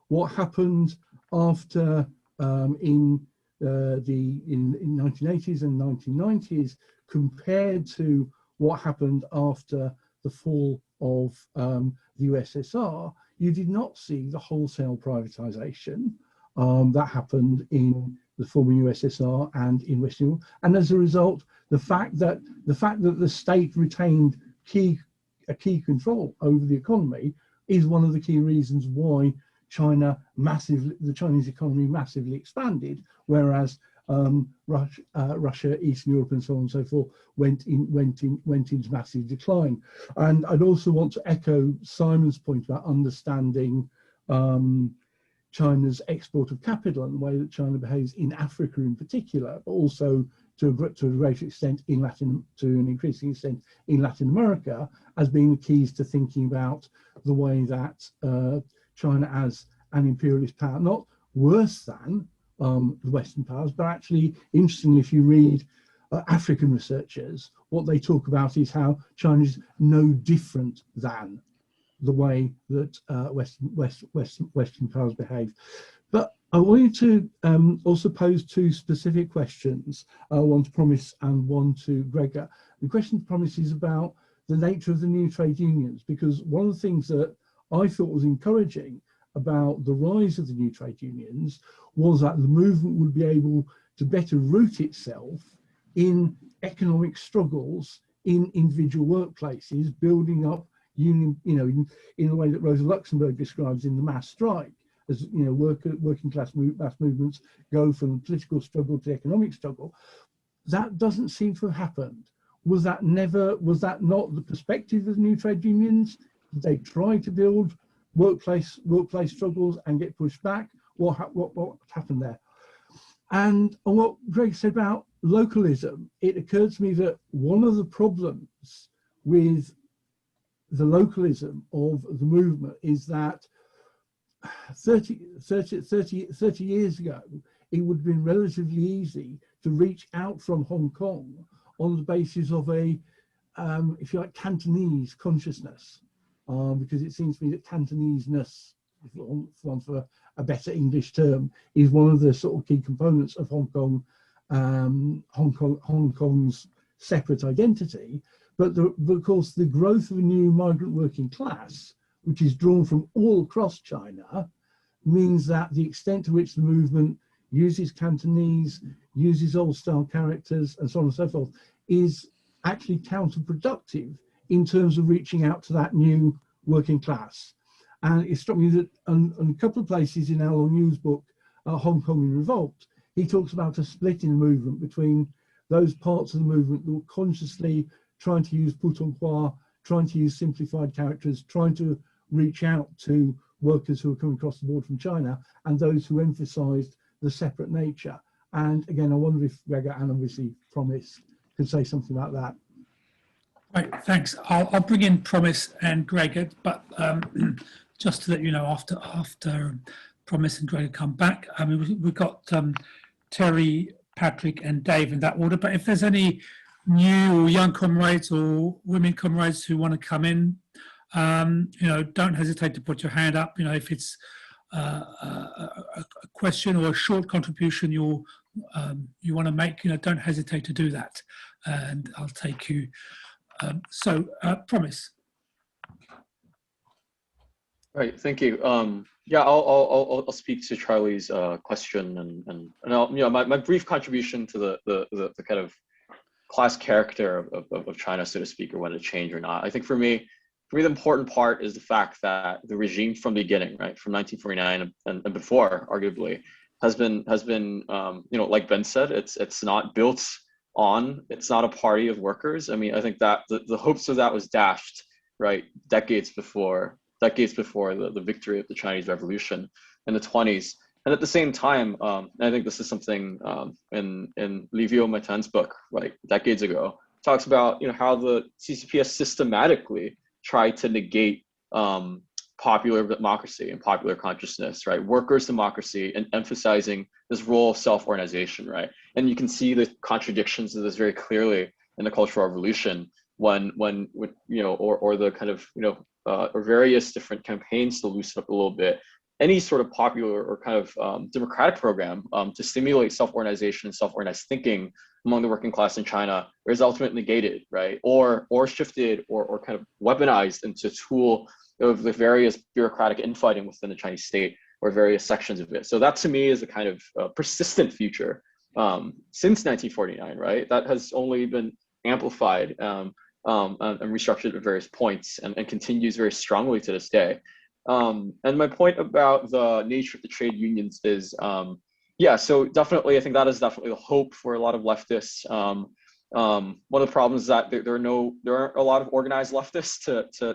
[SPEAKER 9] what happened after in the 1980s and 1990s compared to what happened after the fall of the USSR. You did not see the wholesale privatization that happened in the former USSR and in Western Europe, and as a result, the fact that the state retained a key control over the economy is one of the key reasons why the Chinese economy massively expanded, whereas Russia, Eastern Europe, and so on and so forth went into massive decline. And I'd also want to echo Simon's point about understanding China's export of capital and the way that China behaves in Africa in particular, but also to a greater extent to an increasing extent in Latin America, as being the keys to thinking about the way that China as an imperialist power, not worse than the Western powers, but actually, interestingly, if you read African researchers, what they talk about is how China is no different than the way that Western powers behave. But I wanted to also pose two specific questions, one to Promise and one to Gregor. The question to Promise is about the nature of the new trade unions, because one of the things that I thought was encouraging about the rise of the new trade unions was that the movement would be able to better root itself in economic struggles in individual workplaces, building up union, in the way that Rosa Luxemburg describes in the mass strike, as working class mass movements go from political struggle to economic struggle. That doesn't seem to have happened. Was that not the perspective of the new trade unions? Did they try to build workplace struggles and get pushed back? What happened there? And on what Greg said about localism, it occurred to me that one of the problems with the localism of the movement is that 30 years ago, it would have been relatively easy to reach out from Hong Kong on the basis of a, if you like, Cantonese consciousness, because it seems to me that Cantonese-ness, for a better English term, is one of the sort of key components of Hong Kong's separate identity. But of course, the growth of a new migrant working class, which is drawn from all across China, means that the extent to which the movement uses Cantonese, uses old style characters and so on and so forth, is actually counterproductive in terms of reaching out to that new working class. And it struck me that on a couple of places in our news book, Hong Kong in Revolt, he talks about a split in the movement between those parts of the movement that were consciously trying to use Putonghua, trying to use simplified characters, trying to reach out to workers who are coming across the board from China, and those who emphasized the separate nature. And again, I wonder if Gregor and obviously Promise could say something about that.
[SPEAKER 1] Right, thanks. I'll bring in Promise and Gregor, but just to let you know, after Promise and Gregor come back, I mean, we've got Terry, Patrick and Dave in that order, but if there's any new or young comrades or women comrades who want to come in, you know, don't hesitate to put your hand up. You know, if it's a question or a short contribution you want to make, you know, don't hesitate to do that, and I'll take you. Promise.
[SPEAKER 2] Right, thank you. Yeah, I'll speak to Charlie's question, and I'll, you know, my brief contribution to the kind of class character of China, so to speak, or when it changed or not. I think for me, the important part is the fact that the regime from the beginning, right, from 1949 and before, arguably, has been you know, like Ben said, it's not built on, it's not a party of workers. I mean, I think that the hopes of that was dashed, right, decades before the victory of the Chinese Revolution in the 1920s. And at the same time, I think this is something in Livio Maitan's book, right, decades ago, talks about, you know, how the CCP has systematically tried to negate popular democracy and popular consciousness, right, workers' democracy, and emphasizing this role of self-organization, right. And you can see the contradictions of this very clearly in the Cultural Revolution, when you know, or the kind of, you know, or various different campaigns to loosen up a little bit, any sort of popular or kind of democratic program to stimulate self-organization and self-organized thinking among the working class in China is ultimately negated, right? Or shifted or kind of weaponized into a tool of the various bureaucratic infighting within the Chinese state or various sections of it. So that to me is a kind of persistent feature since 1949, right? That has only been amplified and restructured at various points and continues very strongly to this day. And my point about the nature of the trade unions is, yeah, so definitely, I think that is definitely the hope for a lot of leftists. One of the problems is that there aren't a lot of organized leftists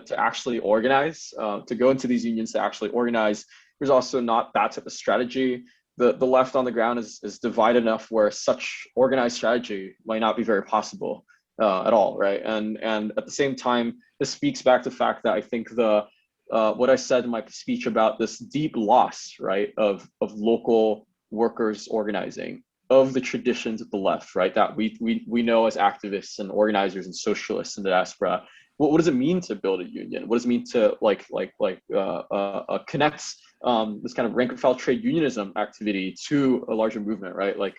[SPEAKER 2] to actually organize, to go into these unions to actually organize. There's also not that type of strategy. The left on the ground is divided enough where such organized strategy might not be very possible at all, right? And at the same time, this speaks back to the fact that I think what I said in my speech about this deep loss, right, of local workers organizing, of the traditions of the left, right, that we know as activists and organizers and socialists in the diaspora. What does it mean to build a union? What does it mean to connect this kind of rank and file trade unionism activity to a larger movement, right? Like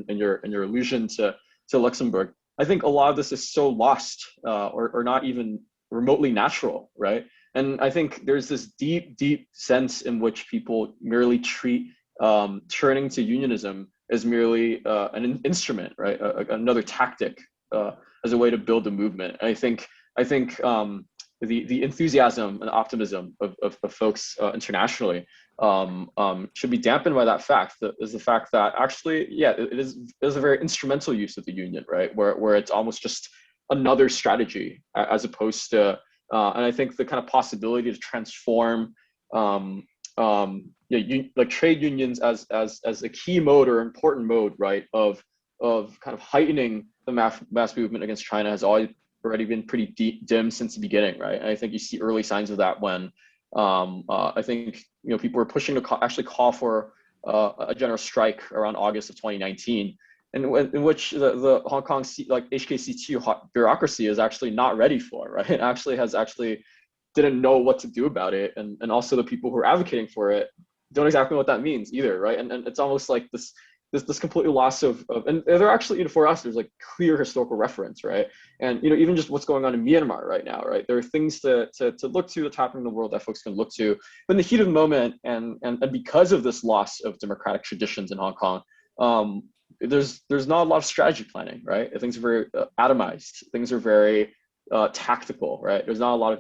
[SPEAKER 2] in your allusion to Luxembourg, I think a lot of this is so lost or not even remotely natural, right? And I think there's this deep sense in which people merely treat turning to unionism as merely an instrument, right? Another tactic as a way to build a movement. And I think the enthusiasm and optimism of folks internationally should be dampened by that fact. Is the fact that actually, yeah, it is a very instrumental use of the union, right? Where it's almost just another strategy as opposed to. And I think the kind of possibility to transform like trade unions as a key mode or important mode, right, of kind of heightening the mass movement against China has already been pretty dim since the beginning, right? And I think you see early signs of that when I think, you know, people were pushing to actually call for a general strike around August of 2019. In which the Hong Kong HKCT bureaucracy is actually not ready for, right? It actually didn't know what to do about it, and also the people who are advocating for it don't exactly know what that means either, right? And it's almost like this completely loss of and they're actually, you know, for us, there's like clear historical reference, right? And you know, even just what's going on in Myanmar right now, right? There are things to look to that's happening in the world that folks can look to, but in the heat of the moment, and because of this loss of democratic traditions in Hong Kong. there's not a lot of strategy planning, right? Things are very atomized. Things are very tactical, right? There's not a lot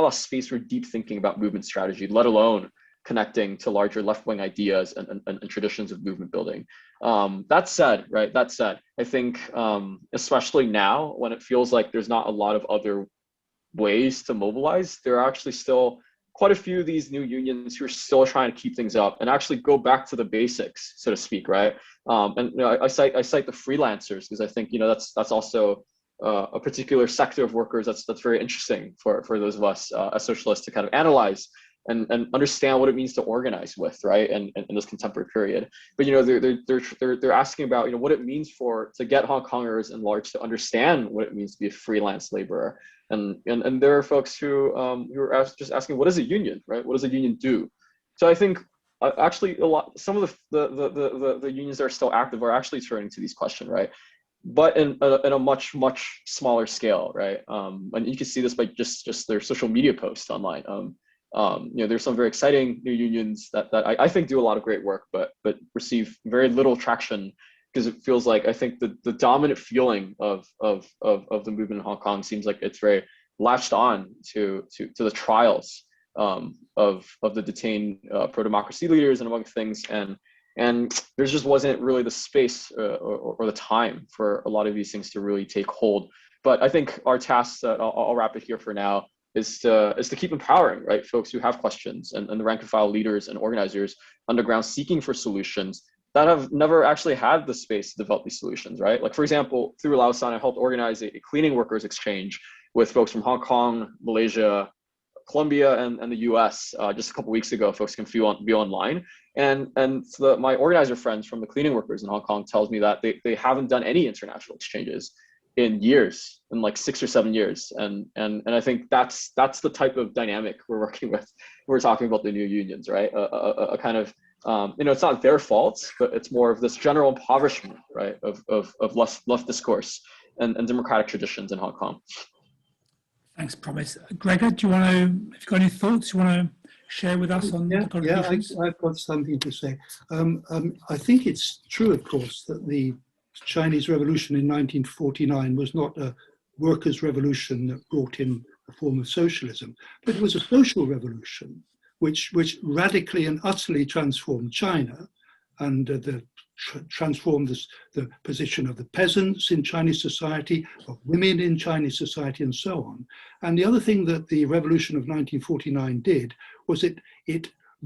[SPEAKER 2] of space for deep thinking about movement strategy, let alone connecting to larger left-wing ideas and traditions of movement building. That said, I think especially now when it feels like there's not a lot of other ways to mobilize, there are actually still quite a few of these new unions who are still trying to keep things up and actually go back to the basics, so to speak, right? And I cite the freelancers because I think that's also a particular sector of workers that's very interesting for those of us as socialists to kind of analyze and understand what it means to organize with, right? And in this contemporary period. But they're asking about what it means to get Hong Kongers in large to understand what it means to be a freelance laborer. And there are folks who are just asking, what is a union, right? What does a union do? So I think actually some of the unions that are still active are actually turning to these questions, right? But in a much smaller scale, right? And you can see this by just their social media posts online. There's some very exciting new unions that I think do a lot of great work, but receive very little traction because it feels like I think the dominant feeling of the movement in Hong Kong seems like it's very latched on to the trials of the detained pro-democracy leaders and among things, and there just wasn't really the space or the time for a lot of these things to really take hold. But I think our task, I'll wrap it here for now, is to keep empowering, right, folks who have questions and the rank and file leaders and organizers underground seeking for solutions that have never actually had the space to develop these solutions, right? Like, for example, through Lausan, I helped organize a cleaning workers exchange with folks from Hong Kong, Malaysia, Colombia, and the US just a couple weeks ago. Folks can be online. And so my organizer friends from the cleaning workers in Hong Kong tells me that they haven't done any international exchanges in years, in like 6 or 7 years. And I think that's the type of dynamic we're working with. We're talking about the new unions, right? A kind of, it's not their fault, but it's more of this general impoverishment, right? Of left discourse and democratic traditions in Hong Kong.
[SPEAKER 1] Thanks, Promise. Gregor, do you want to, if you've got any thoughts you want to share with us on the contributions?
[SPEAKER 3] I've got something to say. I think it's true, of course, that the Chinese Revolution in 1949 was not a workers' revolution that brought in a form of socialism, but it was a social revolution which radically and utterly transformed China and transformed the position of the peasants in Chinese society, of women in Chinese society, and so on. And the other thing that the revolution of 1949 did was it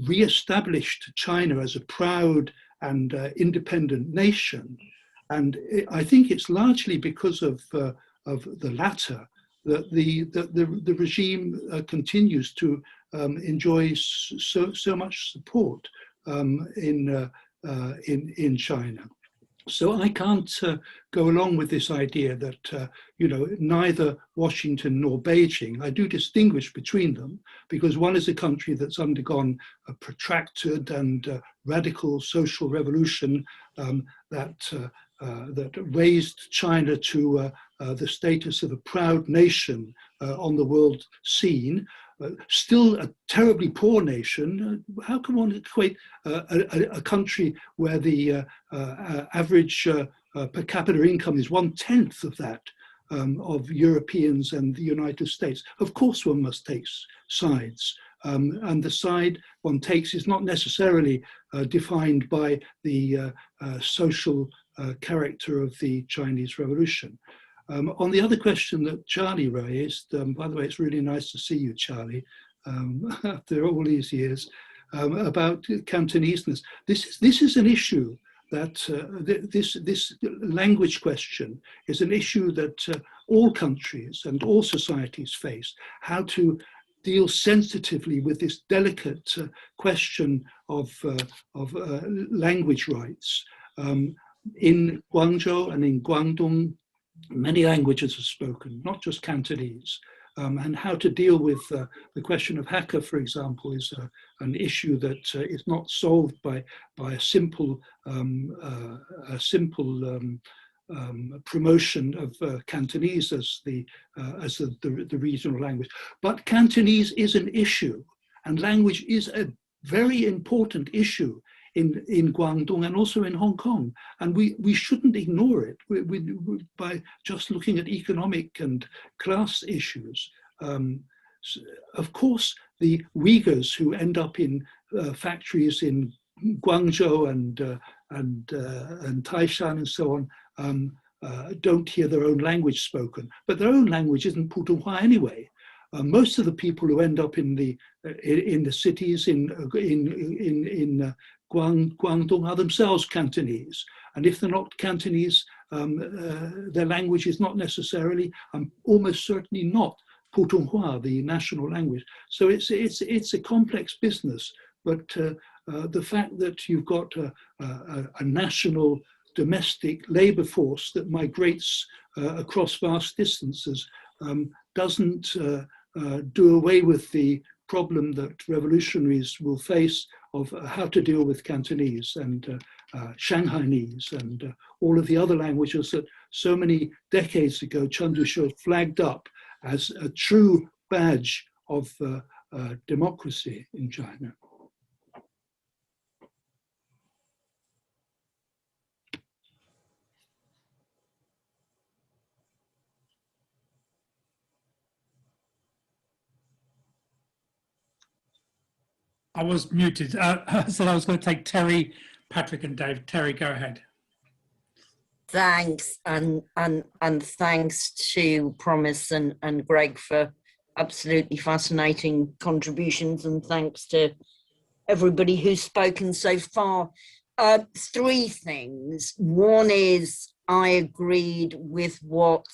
[SPEAKER 3] re-established China as a proud and independent nation. And I think it's largely because of the latter that the regime continues to enjoy so much support in China. So I can't go along with this idea that neither Washington nor Beijing. I do distinguish between them because one is a country that's undergone a protracted and radical social revolution that raised China to the status of a proud nation on the world scene. Still a terribly poor nation. How can one equate a country where the average per capita income is 1/10 of that of Europeans and the United States? Of course one must take sides. And the side one takes is not necessarily defined by the social character of the Chinese Revolution. On the other question that Charlie raised, by the way, it's really nice to see you, Charlie, after all these years, about Cantoneseness. This is an issue that this language question is an issue that all countries and all societies face. How to deal sensitively with this delicate question of language rights. In Guangzhou and in Guangdong, many languages are spoken, not just Cantonese. And how to deal with the question of Hakka, for example, is an issue that is not solved by a simple promotion of Cantonese as the regional language. But Cantonese is an issue, and language is a very important issue in Guangdong and also in Hong Kong. And we shouldn't ignore it by just looking at economic and class issues. Of course, the Uyghurs who end up in factories in Guangzhou and Taishan and so on don't hear their own language spoken, but their own language isn't Putonghua anyway. Most of the people who end up in the cities in Guangdong are themselves Cantonese, and if they're not Cantonese, their language is not necessarily, almost certainly not Putonghua, the national language. So it's a complex business, but the fact that you've got a national domestic labor force that migrates across vast distances doesn't do away with the problem that revolutionaries will face of how to deal with Cantonese and Shanghainese and all of the other languages that so many decades ago Chen Duxiu flagged up as a true badge of democracy in China.
[SPEAKER 1] I was muted. So I was going to take Terry, Patrick and Dave. Terry, go ahead.
[SPEAKER 10] Thanks, and thanks to Promise and Greg for absolutely fascinating contributions, and thanks to everybody who's spoken so far. Three things. One is I agreed with what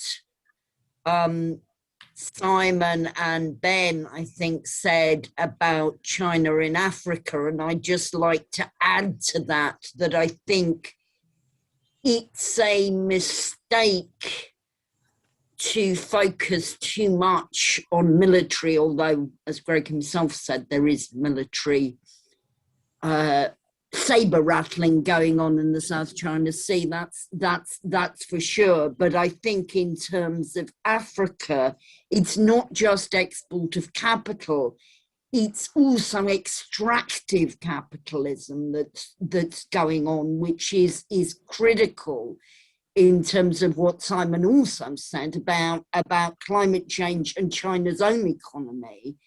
[SPEAKER 10] Simon and Ben, I think, said about China in Africa, and I'd just like to add to that I think it's a mistake to focus too much on military, although, as Greg himself said, there is military saber rattling going on in the South China Sea. That's for sure. But I think in terms of Africa, it's not just export of capital, it's also extractive capitalism that's going on, which is critical in terms of what Simon also said about climate change and China's own economy.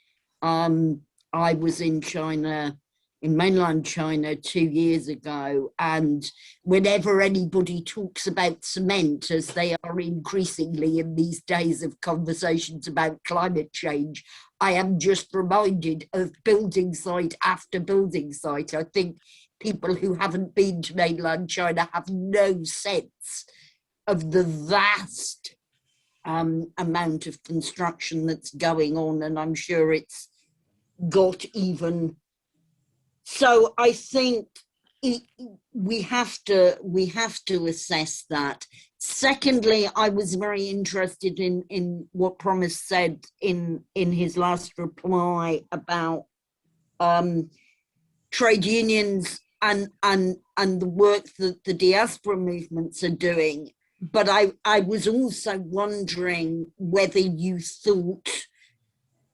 [SPEAKER 10] I was in China, in mainland China 2 years ago, and whenever anybody talks about cement, as they are increasingly in these days of conversations about climate change, I am just reminded of building site after building site. I think people who haven't been to mainland China have no sense of the vast amount of construction that's going on, and I'm sure it's got even. So I think we have to assess that. Secondly, I was very interested in what Promise said in his last reply about trade unions and the work that the diaspora movements are doing. But I was also wondering whether you thought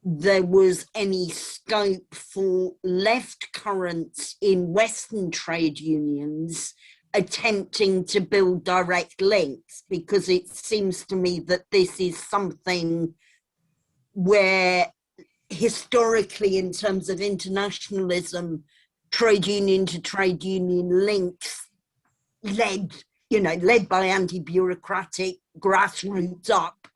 [SPEAKER 10] there was any scope for left currents in Western trade unions attempting to build direct links, because it seems to me that this is something where historically, in terms of internationalism, trade union to trade union links led by anti-bureaucratic grassroots up.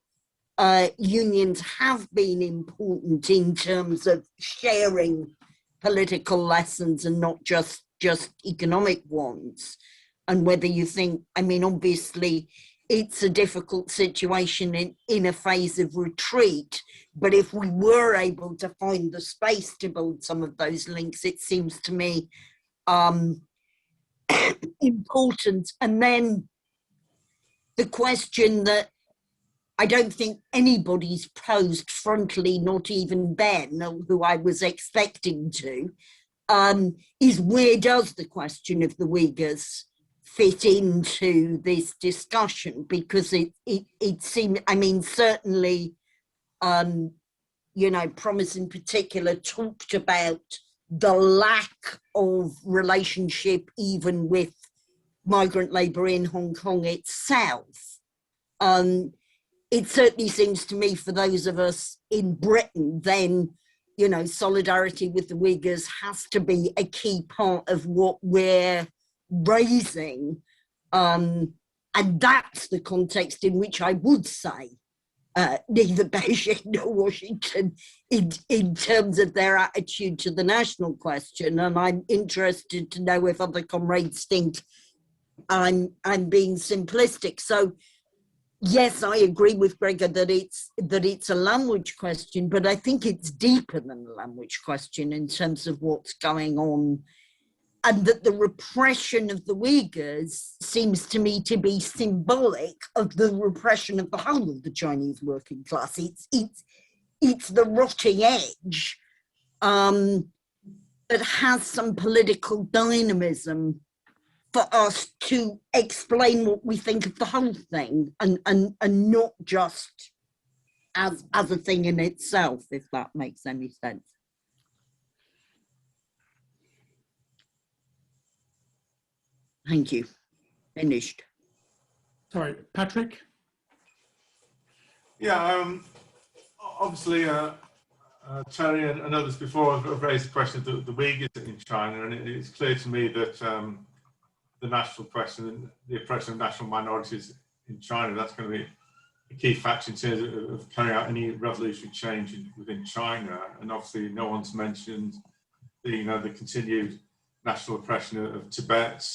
[SPEAKER 10] Unions have been important in terms of sharing political lessons and not just economic ones. And whether you think, obviously it's a difficult situation in a phase of retreat, but if we were able to find the space to build some of those links, it seems to me important. And then the question that I don't think anybody's posed frontally, not even Ben, who I was expecting to, is where does the question of the Uyghurs fit into this discussion? Because it seemed, certainly, Promise in particular talked about the lack of relationship even with migrant labour in Hong Kong itself. It certainly seems to me, for those of us in Britain, then, you know, solidarity with the Uyghurs has to be a key part of what we're raising. And that's the context in which I would say neither Beijing nor Washington in terms of their attitude to the national question. And I'm interested to know if other comrades think I'm being simplistic. So yes, I agree with Gregor that it's a language question, but I think it's deeper than a language question in terms of what's going on, and that the repression of the Uyghurs seems to me to be symbolic of the repression of the whole of the Chinese working class. It's the rotting edge that has some political dynamism for us to explain what we think of the whole thing, and not just as a thing in itself, if that makes any sense. Thank you. Finished.
[SPEAKER 1] Sorry, Patrick?
[SPEAKER 11] Yeah, obviously, Terry and others before have raised the question of the Uyghurs in China, and it's clear to me that the national question, the oppression of national minorities in China, that's going to be a key factor in terms of carrying out any revolutionary change within China. And obviously, no one's mentioned the continued national oppression of Tibet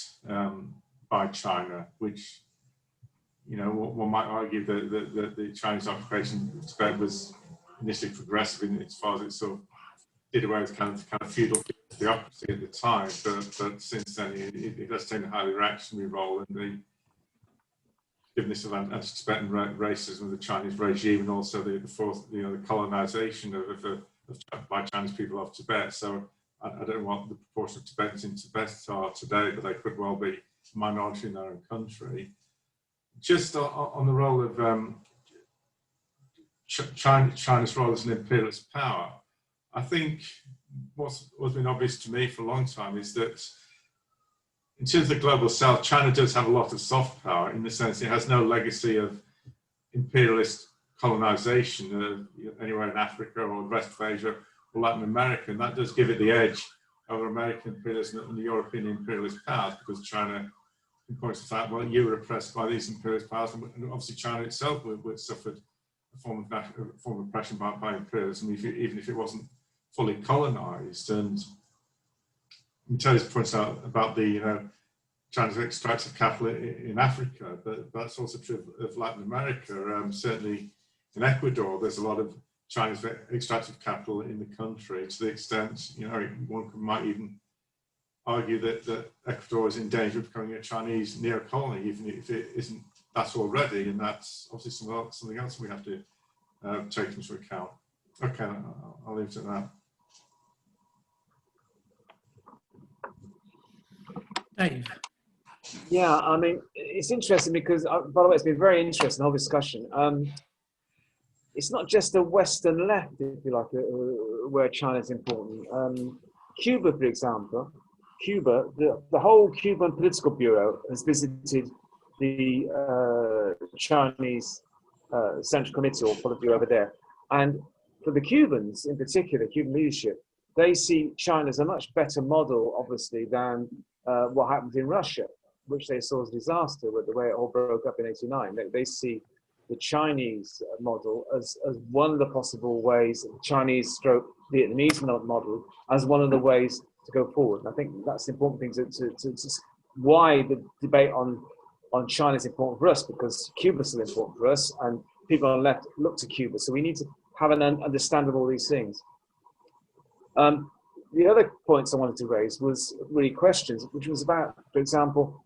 [SPEAKER 11] by China, which, one might argue that the Chinese occupation of Tibet was initially progressive in as far as it sort of did away with kind of feudal theocracy at the time, but since then it has taken a highly reactionary role in the forgiveness of anti-Tibetan racism of the Chinese regime, and also the colonization by Chinese people of Tibet. So I don't know what the proportion of Tibetans in Tibet are today, but they could well be a minority in their own country. Just on the role of China's role as an imperialist power, I think what's been obvious to me for a long time is that in terms of the global south, China does have a lot of soft power, in the sense it has no legacy of imperialist colonization anywhere in Africa or the rest of Asia or Latin America, and that does give it the edge over American imperialism and the European imperialist powers, because China can point to the fact, well, you were oppressed by these imperialist powers, and obviously China itself would suffered a form of oppression by imperialism, even if it wasn't fully colonized. And Terry's points out about the China's extractive capital in Africa, but that's also true of Latin America. Certainly in Ecuador, there's a lot of Chinese extractive capital in the country, to the extent, one might even argue that Ecuador is in danger of becoming a Chinese neo-colony, even if it isn't that already, and that's obviously something else we have to take into account. Okay, I'll leave it at that.
[SPEAKER 1] Dave.
[SPEAKER 12] Yeah, I mean, it's interesting because, by the way, it's been very interesting, the whole discussion. It's not just the Western left, if you like, where China's important. Cuba, for example, the whole Cuban political bureau has visited the Chinese Central Committee or Politburo over there. And for the Cubans in particular, Cuban leadership, they see China as a much better model, obviously, than what happened in Russia, which they saw as a disaster with the way it all broke up in '89. They see the Chinese model as one of the possible ways, Chinese stroke Vietnamese model, as one of the ways to go forward. And I think that's the important thing to why the debate on China is important for us, because Cuba is still important for us, and people on the left look to Cuba. So we need to have an understanding of all these things. The other points I wanted to raise was really questions, which was about, for example,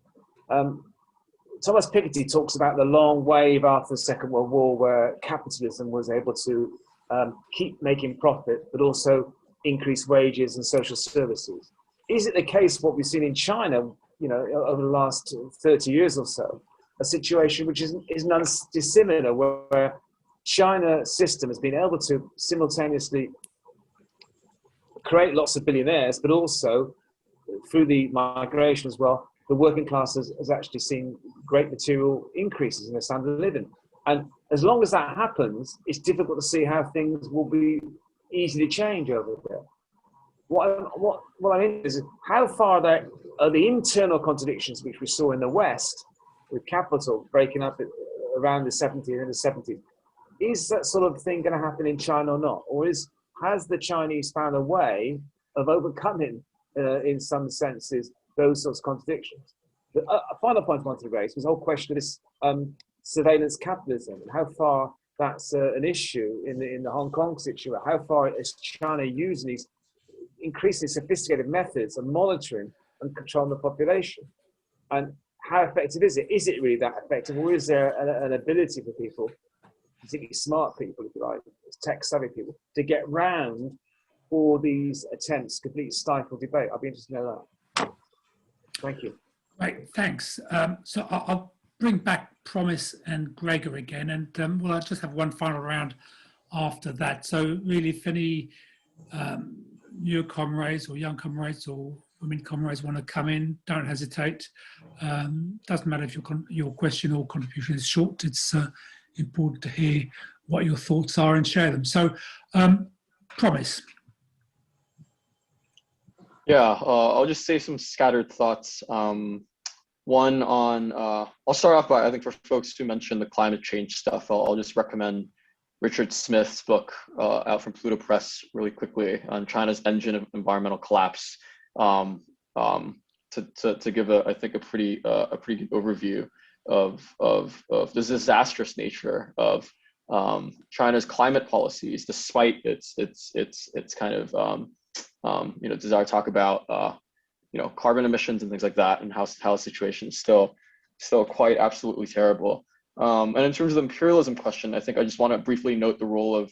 [SPEAKER 12] Thomas Piketty talks about the long wave after the Second World War, where capitalism was able to keep making profit, but also increase wages and social services. Is it the case what we've seen in China, over the last 30 years or so, a situation which is none dissimilar, where China system has been able to simultaneously create lots of billionaires, but also through the migration as well, the working class has actually seen great material increases in their standard of living. And as long as that happens, it's difficult to see how things will be easily changed over there. What I mean is how far are the internal contradictions which we saw in the West with capital breaking up around the 70s and the 70s. Is that sort of thing going to happen in China or not? Or has the Chinese found a way of overcoming, in some senses, those sorts of contradictions? A final point I wanted to raise was the whole question of this surveillance capitalism and how far that's an issue in the Hong Kong situation. How far is China using these increasingly sophisticated methods of monitoring and controlling the population? And how effective is it? Is it really that effective? Or is there an ability for people, particularly smart people, if you like, tech-savvy people, to get round all these attempts to completely stifle debate? I'd be interested to know that. Thank you.
[SPEAKER 1] Right, thanks. So I'll bring back Promise and Gregor again, and well, I'll just have one final round after that. So really, if any new comrades or young comrades or women comrades want to come in, don't hesitate. Doesn't matter if your question or contribution is short. It's important to hear what your thoughts are and share them. So, Promise.
[SPEAKER 2] Yeah, I'll just say some scattered thoughts. One on, I'll start off by, I think for folks who mentioned the climate change stuff, I'll just recommend Richard Smith's book out from Pluto Press really quickly on China's engine of environmental collapse, to give I think a pretty good overview of the disastrous nature of China's climate policies, despite its kind of desire to talk about carbon emissions and things like that, and how the situation is still quite absolutely terrible. And in terms of the imperialism question, I think I just want to briefly note the role of,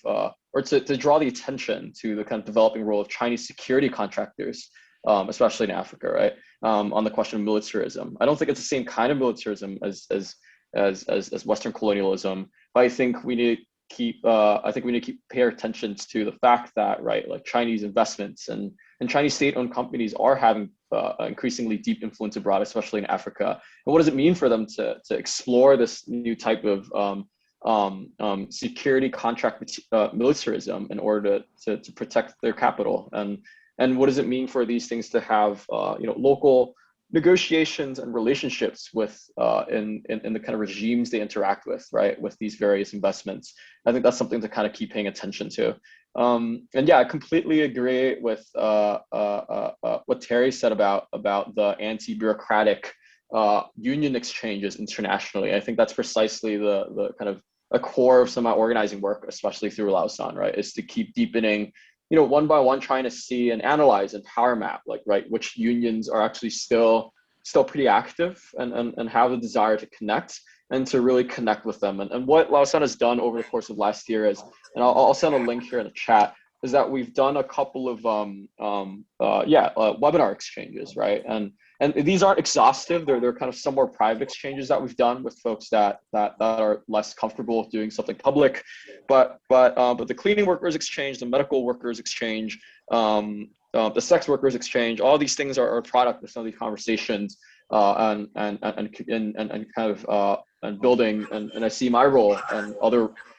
[SPEAKER 2] or to draw the attention to the kind of developing role of Chinese security contractors, especially in Africa, right? On the question of militarism. I don't think it's the same kind of militarism as Western colonialism, but I think we need to pay attention to the fact that, right, like Chinese investments and Chinese state-owned companies are having increasingly deep influence abroad, especially in Africa. And what does it mean for them to explore this new type of security contract militarism in order to protect their capital? And what does it mean for these things to have local negotiations and relationships with in the kind of regimes they interact with, right, with these various investments? I think that's something to kind of keep paying attention to. And yeah, I completely agree with what Terry said about the anti-bureaucratic union exchanges internationally. I think that's precisely the kind of a core of some of my organizing work, especially through Lausanne, right, is to keep deepening, one by one, trying to see and analyze and power map, like, right, which unions are actually still pretty active and have the desire to connect and to really connect with them. And what Lausanne has done over the course of last year is, and I'll send a link here in the chat, is that we've done a couple of webinar exchanges, right? And these aren't exhaustive. They're kind of some more private exchanges that we've done with folks that are less comfortable with doing something public. But the cleaning workers exchange, the medical workers exchange, the sex workers exchange, all these things are a product of some of these conversations and kind of and building. And I see my role and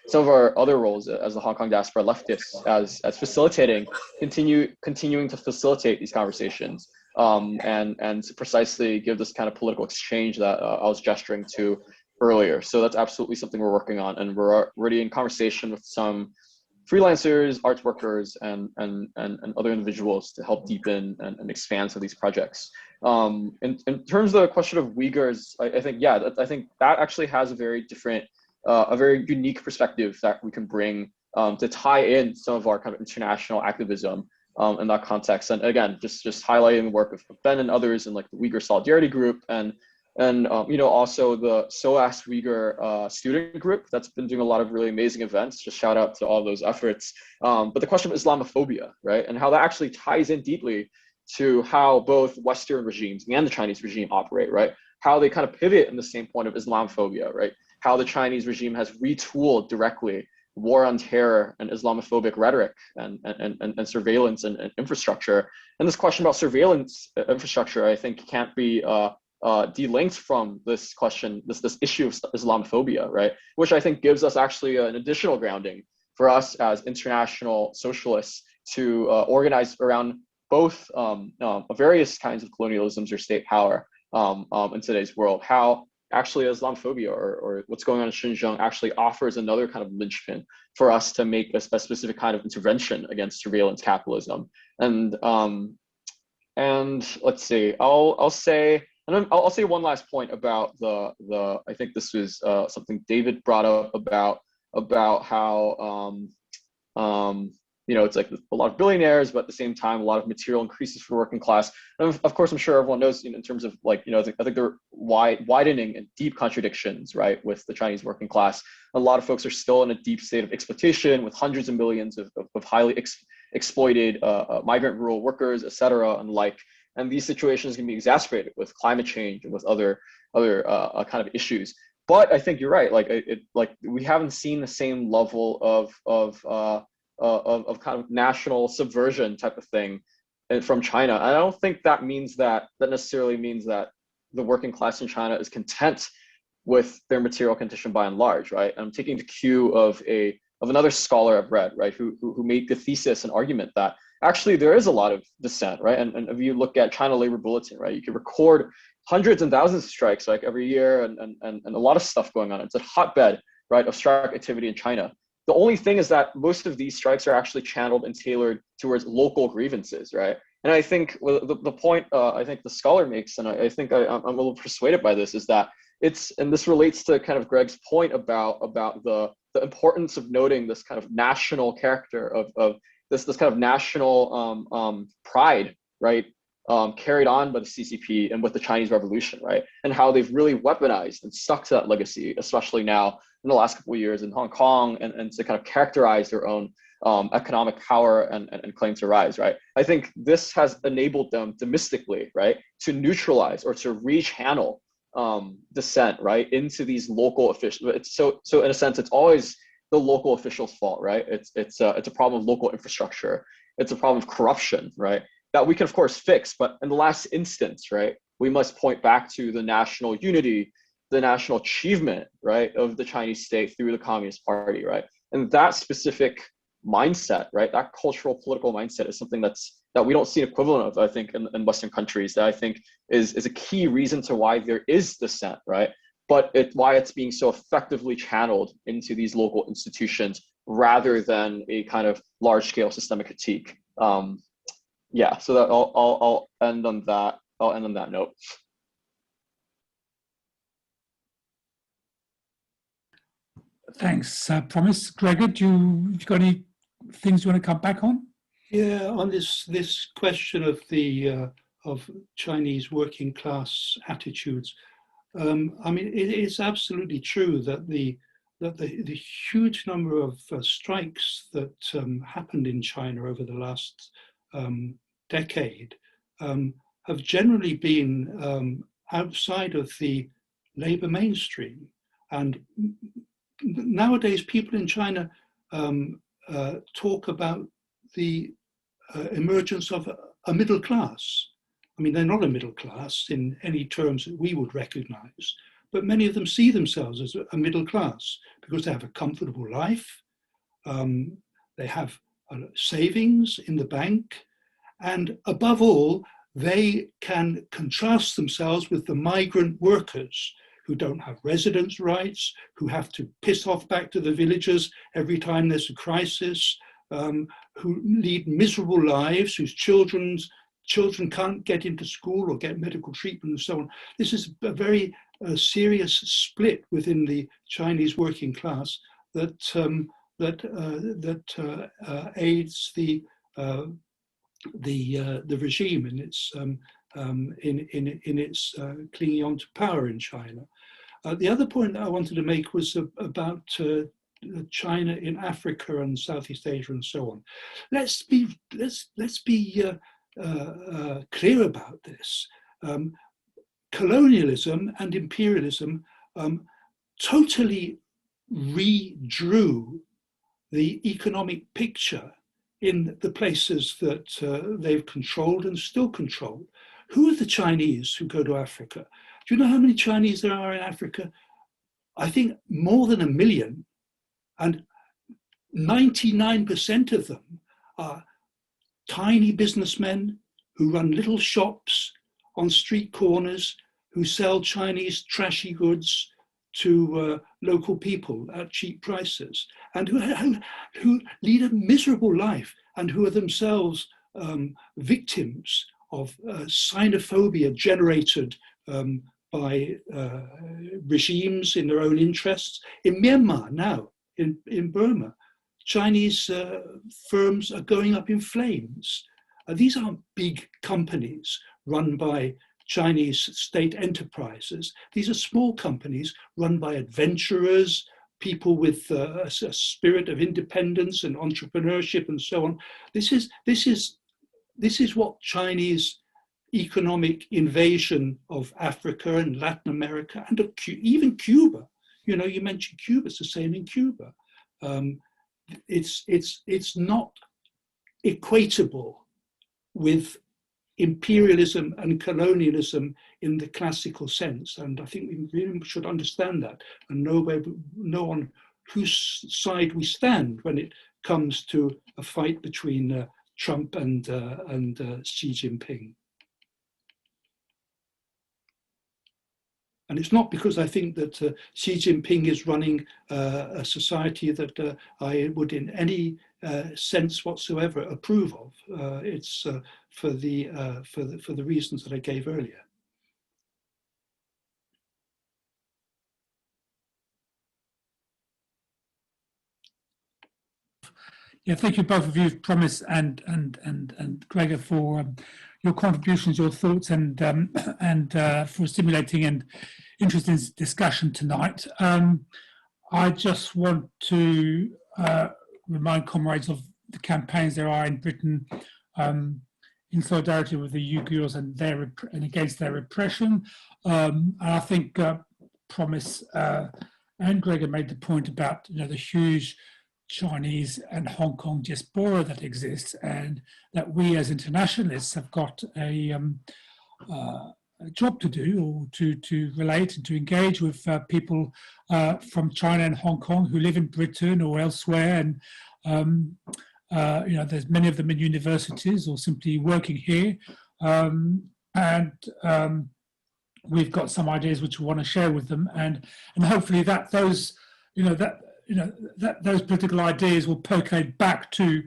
[SPEAKER 2] some of our other roles as the Hong Kong diaspora leftists as facilitating, continuing to facilitate these conversations. And to precisely give this kind of political exchange that I was gesturing to earlier. So that's absolutely something we're working on, and we're already in conversation with some freelancers, arts workers, and other individuals to help deepen and expand some of these projects. In terms of the question of Uyghurs, I think that actually has a very different, a very unique perspective that we can bring to tie in some of our kind of international activism in that context. And again, just highlighting the work of Ben and others in like the Uyghur Solidarity Group and also the SOAS Uyghur student group that's been doing a lot of really amazing events. Just shout out to all those efforts. But the question of Islamophobia, right? And how that actually ties in deeply to how both Western regimes and the Chinese regime operate, right? How they kind of pivot in the same point of Islamophobia, right? How the Chinese regime has retooled directly war on terror and Islamophobic rhetoric and surveillance and infrastructure. And this question about surveillance infrastructure, I think, can't be delinked from this question, this issue of Islamophobia, right? Which I think gives us actually an additional grounding for us as international socialists to organize around both various kinds of colonialisms or state power in today's world. How actually Islamophobia or what's going on in Xinjiang actually offers another kind of linchpin for us to make a specific kind of intervention against surveillance capitalism. And let's see, I'll say one last point about the I think this was something David brought up about how it's like a lot of billionaires, but at the same time, a lot of material increases for working class. And of course, I'm sure everyone knows, in terms of I think there are widening and deep contradictions, right, with the Chinese working class. A lot of folks are still in a deep state of exploitation, with hundreds of millions of highly exploited migrant rural workers, et cetera, and like. And these situations can be exacerbated with climate change and with other kind of issues. But I think you're right. We haven't seen the same level of kind of national subversion type of thing from China. And I don't think that necessarily means that the working class in China is content with their material condition by and large, right? I'm taking the cue of another scholar I've read, right, who made the thesis and argument that actually there is a lot of dissent, right? And if you look at China Labor Bulletin, right, you can record hundreds and thousands of strikes like every year and a lot of stuff going on. It's a hotbed, right, of strike activity in China. The only thing is that most of these strikes are actually channeled and tailored towards local grievances, right? And I think the point I think the scholar makes, and I think I'm a little persuaded by this, is that and this relates to kind of Greg's point about the importance of noting this kind of national character of this kind of national pride, right? Carried on by the CCP and with the Chinese Revolution, right? And how they've really weaponized and stuck to that legacy, especially now in the last couple of years in Hong Kong, and to kind of characterize their own economic power and claim to rise, right? I think this has enabled them domestically, right, to neutralize or to rechannel dissent, right, into these local officials. So in a sense, it's always the local officials' fault, right? It's a problem of local infrastructure. It's a problem of corruption, right? That we can of course fix, but in the last instance, right, we must point back to the national unity, the national achievement, right, of the Chinese state through the Communist Party, right? And that specific mindset, right, that cultural political mindset is something that we don't see an equivalent of, I think, in Western countries, that I think is a key reason to why there is dissent, right? But why it's being so effectively channeled into these local institutions rather than a kind of large-scale systemic critique. Yeah, so that I'll end on that. I'll end on that note.
[SPEAKER 1] Thanks, Promise. Gregor, you got any things you want to come back on?
[SPEAKER 3] Yeah, on this question of the of Chinese working class attitudes. I mean, it is absolutely true that the huge number of strikes that happened in China over the last decade have generally been outside of the labor mainstream. And nowadays, people in China talk about the emergence of a middle class. I mean, they're not a middle class in any terms that we would recognize, but many of them see themselves as a middle class because they have a comfortable life, they have savings in the bank, and above all, they can contrast themselves with the migrant workers who don't have residence rights, who have to piss off back to the villages every time there's a crisis, who lead miserable lives, whose children can't get into school or get medical treatment and so on. This is a very serious split within the Chinese working class that aids the regime in its clinging on to power in China. The other point that I wanted to make was about China in Africa and Southeast Asia and so on. Let's be clear about this. Colonialism and imperialism totally redrew the economic picture in the places that they've controlled and still control. Who are the Chinese who go to Africa? Do you know how many Chinese there are in Africa? I think more than 1 million, and 99% of them are tiny businessmen who run little shops on street corners, who sell Chinese trashy goods to local people at cheap prices, and who lead a miserable life, and who are themselves victims of xenophobia generated by regimes in their own interests. In Myanmar now, in Burma, Chinese firms are going up in flames. These aren't big companies run by Chinese state enterprises. These are small companies run by adventurers, people with a spirit of independence and entrepreneurship and so on. This is what Chinese economic invasion of Africa and Latin America and even Cuba. You know, you mentioned Cuba. It's the same in Cuba. It's not equatable with imperialism and colonialism in the classical sense, and I think we really should understand that and know on whose side we stand when it comes to a fight between Trump and Xi Jinping. And it's not because I think that Xi Jinping is running a society that I would in any sense whatsoever approve of. It's for the reasons that I gave earlier.
[SPEAKER 1] Yeah, thank you both of you, Promise and Gregor, for your contributions, your thoughts, and for stimulating and interesting discussion tonight. I just want to remind comrades of the campaigns there are in Britain in solidarity with the Uyghurs and against their repression. And I think Promise and Gregor made the point about the huge Chinese and Hong Kong diaspora that exists, and that we as internationalists have got a job to do, or to relate and to engage with people from China and Hong Kong who live in Britain or elsewhere, and there's many of them in universities or simply working here, and we've got some ideas which we want to share with them, and hopefully that those those political ideas will percolate back to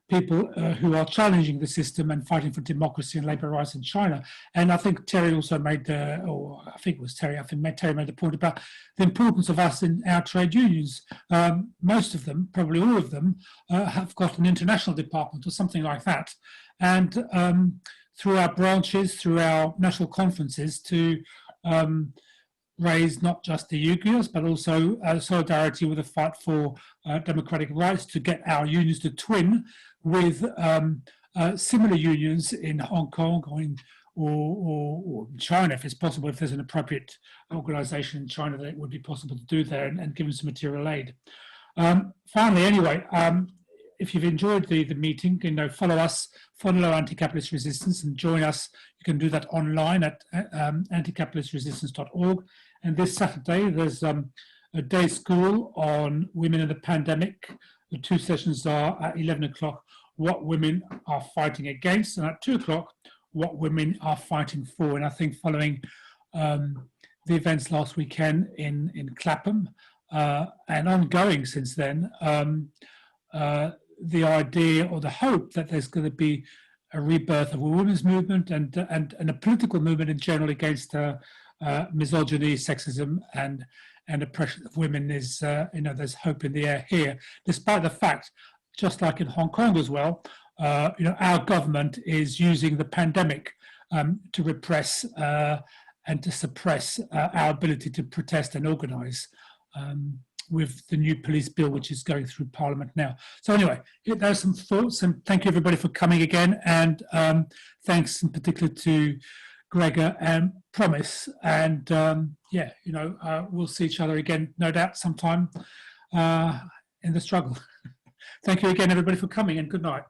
[SPEAKER 1] people who are challenging the system and fighting for democracy and labour rights in China. And I think Terry also made Terry made the point about the importance of us in our trade unions. Most of them, probably all of them, have got an international department or something like that. And through our branches, through our national conferences, to raise not just the Uyghurs, but also solidarity with the fight for democratic rights, to get our unions to twin with similar unions in Hong Kong or China, if it's possible, if there's an appropriate organisation in China that it would be possible to do there, and give them some material aid. Finally, anyway, if you've enjoyed the meeting, follow us, follow Anti-Capitalist Resistance, and join us. You can do that online at anticapitalistresistance.org. And this Saturday, there's a day school on women in the pandemic. The two sessions are at 11 o'clock, what women are fighting against, and at 2 o'clock, what women are fighting for. And I think following the events last weekend in Clapham, and ongoing since then, the idea or the hope that there's going to be a rebirth of a women's movement and a political movement in general against misogyny, sexism, and oppression of women is, there's hope in the air here, despite the fact, just like in Hong Kong as well, our government is using the pandemic to repress and to suppress our ability to protest and organise, with the new police bill, which is going through Parliament now. So anyway, there's some thoughts, and thank you everybody for coming again, and thanks in particular to Gregor and Promise, and we'll see each other again, no doubt, sometime in the struggle. Thank you again, everybody, for coming, and good night.